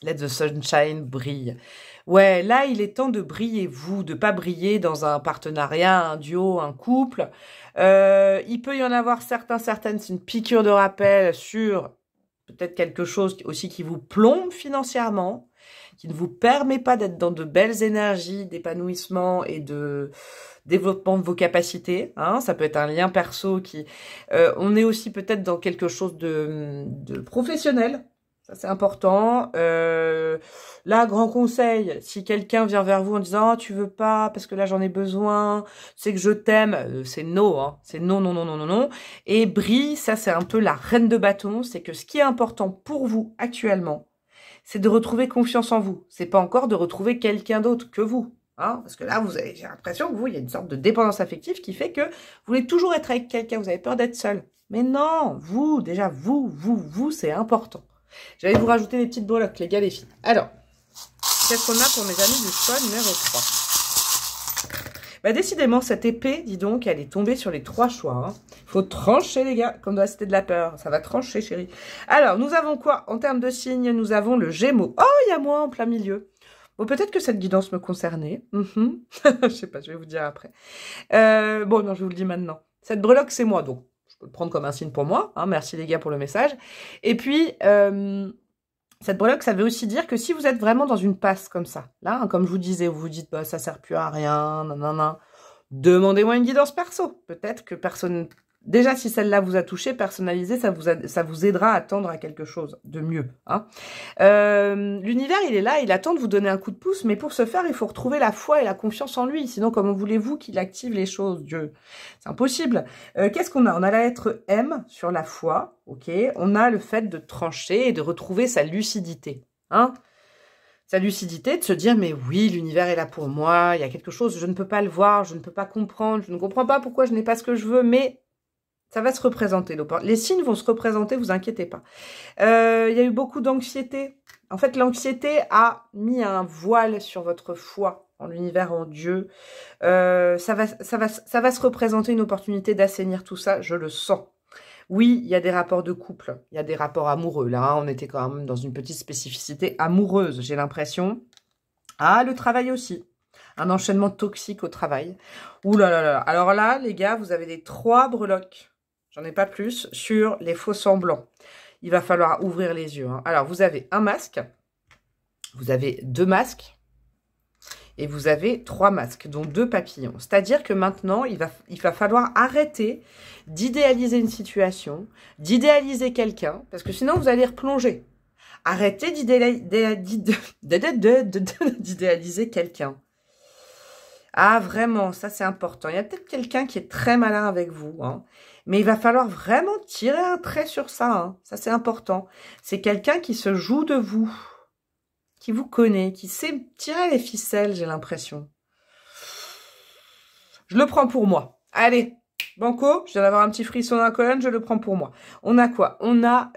Let the sunshine brille. Ouais, là, il est temps de briller, vous, de pas briller dans un partenariat, un duo, un couple. Il peut y en avoir certaines, c'est une piqûre de rappel sur peut-être quelque chose aussi qui vous plombe financièrement, qui ne vous permet pas d'être dans de belles énergies d'épanouissement et de développement de vos capacités. Hein. Ça peut être un lien perso qui... on est aussi peut-être dans quelque chose de professionnel. Ça, c'est important. Là, grand conseil, si quelqu'un vient vers vous en disant « tu veux pas parce que là, j'en ai besoin, c'est que je t'aime », c'est non, hein. C'est non, non, non, non, non, non. Et brille, ça, c'est un peu la reine de bâton. C'est que ce qui est important pour vous actuellement, c'est de retrouver confiance en vous. C'est pas encore de retrouver quelqu'un d'autre que vous. Hein, parce que là, j'ai l'impression que vous, il y a une sorte de dépendance affective qui fait que vous voulez toujours être avec quelqu'un, vous avez peur d'être seul. Mais non, vous, déjà, vous, c'est important. J'allais vous rajouter des petites breloques, les gars, les filles. Alors, qu'est-ce qu'on a pour mes amis du choix numéro 3? Bah, décidément, cette épée, dis donc, elle est tombée sur les 3 choix. Hein. Faut trancher, les gars, comme dans la cité de la peur. Ça va trancher, chérie. Alors, nous avons quoi? En termes de signes, nous avons le Gémeaux. Oh, il y a moi en plein milieu. Bon, peut-être que cette guidance me concernait. Je sais pas, je vais vous dire après. Bon, non, je vous le dis maintenant. Cette breloque, c'est moi, donc je peux le prendre comme un signe pour moi. Hein, merci les gars pour le message. Et puis, cette breloque, ça veut aussi dire que si vous êtes vraiment dans une passe comme ça, là, hein, comme je vous disais, vous vous dites, bah, ça sert plus à rien, nanana, demandez-moi une guidance perso. Peut-être que personne... Déjà, si celle-là vous a touché, personnalisé, ça vous aidera à tendre à quelque chose de mieux. Hein. L'univers, il est là, il attend de vous donner un coup de pouce, mais pour ce faire, il faut retrouver la foi et la confiance en lui. Sinon, comment voulez-vous qu'il active les choses, Dieu? C'est impossible. Qu'est-ce qu'on a? On a la lettre M sur la foi, ok. On a le fait de trancher et de retrouver sa lucidité. Hein, sa lucidité, de se dire, mais oui, l'univers est là pour moi, il y a quelque chose, je ne peux pas le voir, je ne peux pas comprendre, je ne comprends pas pourquoi je n'ai pas ce que je veux, mais... ça va se représenter. Les signes vont se représenter, vous inquiétez pas. Il y a eu beaucoup d'anxiété. En fait, l'anxiété a mis un voile sur votre foi en l'univers, en Dieu. Ça va se représenter une opportunité d'assainir tout ça, je le sens. Oui, il y a des rapports de couple, il y a des rapports amoureux. Là, on était quand même dans une petite spécificité amoureuse, j'ai l'impression. Ah, le travail aussi. Un enchaînement toxique au travail. Ouh là là là. Alors là, les gars, vous avez les 3 breloques. J'en ai pas plus, sur les faux semblants. Il va falloir ouvrir les yeux. Hein. Alors, vous avez un masque, vous avez 2 masques, et vous avez 3 masques, dont 2 papillons. C'est-à-dire que maintenant, il va falloir arrêter d'idéaliser une situation, d'idéaliser quelqu'un, parce que sinon, vous allez replonger. Arrêtez d'idéaliser quelqu'un. Ah, vraiment, ça c'est important. Il y a peut-être quelqu'un qui est très malin avec vous, hein, mais il va falloir vraiment tirer un trait sur ça. Hein. Ça c'est important. C'est quelqu'un qui se joue de vous, qui vous connaît, qui sait tirer les ficelles, j'ai l'impression. Je le prends pour moi. Allez, banco, je viens d'avoir un petit frisson dans la colonne, je le prends pour moi. On a quoi? On a...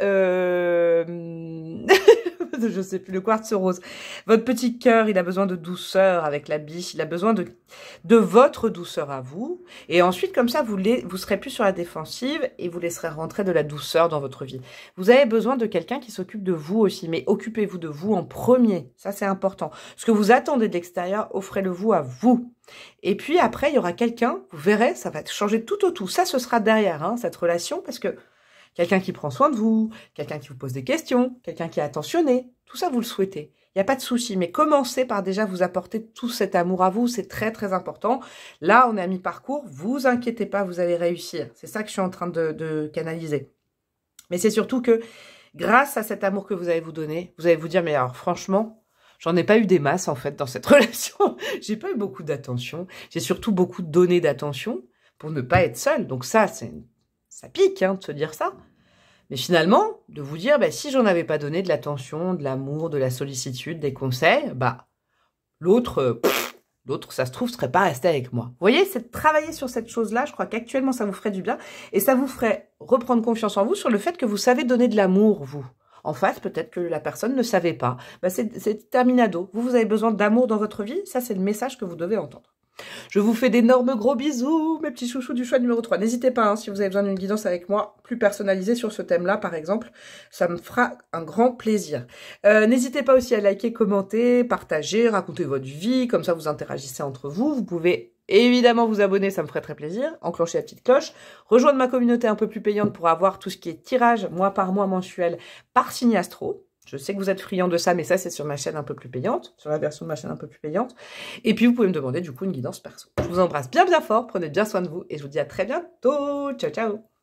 je sais plus, le quartz rose. Votre petit cœur, il a besoin de douceur avec la biche. Il a besoin de votre douceur à vous. Et ensuite, comme ça, vous serez plus sur la défensive et vous laisserez rentrer de la douceur dans votre vie. Vous avez besoin de quelqu'un qui s'occupe de vous aussi. Mais occupez-vous de vous en premier. Ça, c'est important. Ce que vous attendez de l'extérieur, offrez-le vous à vous. Et puis après, il y aura quelqu'un, vous verrez, ça va changer tout au tout. Ça, ce sera derrière, hein, cette relation, parce que quelqu'un qui prend soin de vous, quelqu'un qui vous pose des questions, quelqu'un qui est attentionné, tout ça, vous le souhaitez. Il n'y a pas de souci, mais commencez par déjà vous apporter tout cet amour à vous, c'est très très important. Là, on est à mi-parcours, vous inquiétez pas, vous allez réussir. C'est ça que je suis en train de canaliser. Mais c'est surtout que, grâce à cet amour que vous allez vous donner, vous allez vous dire, mais alors franchement, j'en ai pas eu des masses en fait dans cette relation. J'ai pas eu beaucoup d'attention, j'ai surtout beaucoup donné d'attention pour ne pas être seule. Donc ça pique hein, de se dire ça. Mais finalement, de vous dire, bah, si j'en avais pas donné de l'attention, de l'amour, de la sollicitude, des conseils, bah, l'autre, ça se trouve, serait pas resté avec moi. Vous voyez, c'est de travailler sur cette chose-là. Je crois qu'actuellement, ça vous ferait du bien. Et ça vous ferait reprendre confiance en vous sur le fait que vous savez donner de l'amour, vous. En face, peut-être que la personne ne savait pas. Bah, c'est terminado. Vous avez besoin d'amour dans votre vie. Ça, c'est le message que vous devez entendre. Je vous fais d'énormes gros bisous, mes petits chouchous du choix numéro 3. N'hésitez pas, hein, si vous avez besoin d'une guidance avec moi, plus personnalisée sur ce thème-là, par exemple, ça me fera un grand plaisir. N'hésitez pas aussi à liker, commenter, partager, raconter votre vie, comme ça vous interagissez entre vous. Vous pouvez évidemment vous abonner, ça me ferait très plaisir, enclencher la petite cloche, rejoindre ma communauté un peu plus payante pour avoir tout ce qui est tirage mois par mois mensuel par signe astro. Je sais que vous êtes friands de ça, mais ça, c'est sur ma chaîne un peu plus payante, sur la version de ma chaîne un peu plus payante. Et puis, vous pouvez me demander, du coup, une guidance perso. Je vous embrasse bien, bien fort, prenez bien soin de vous, et je vous dis à très bientôt. Ciao, ciao.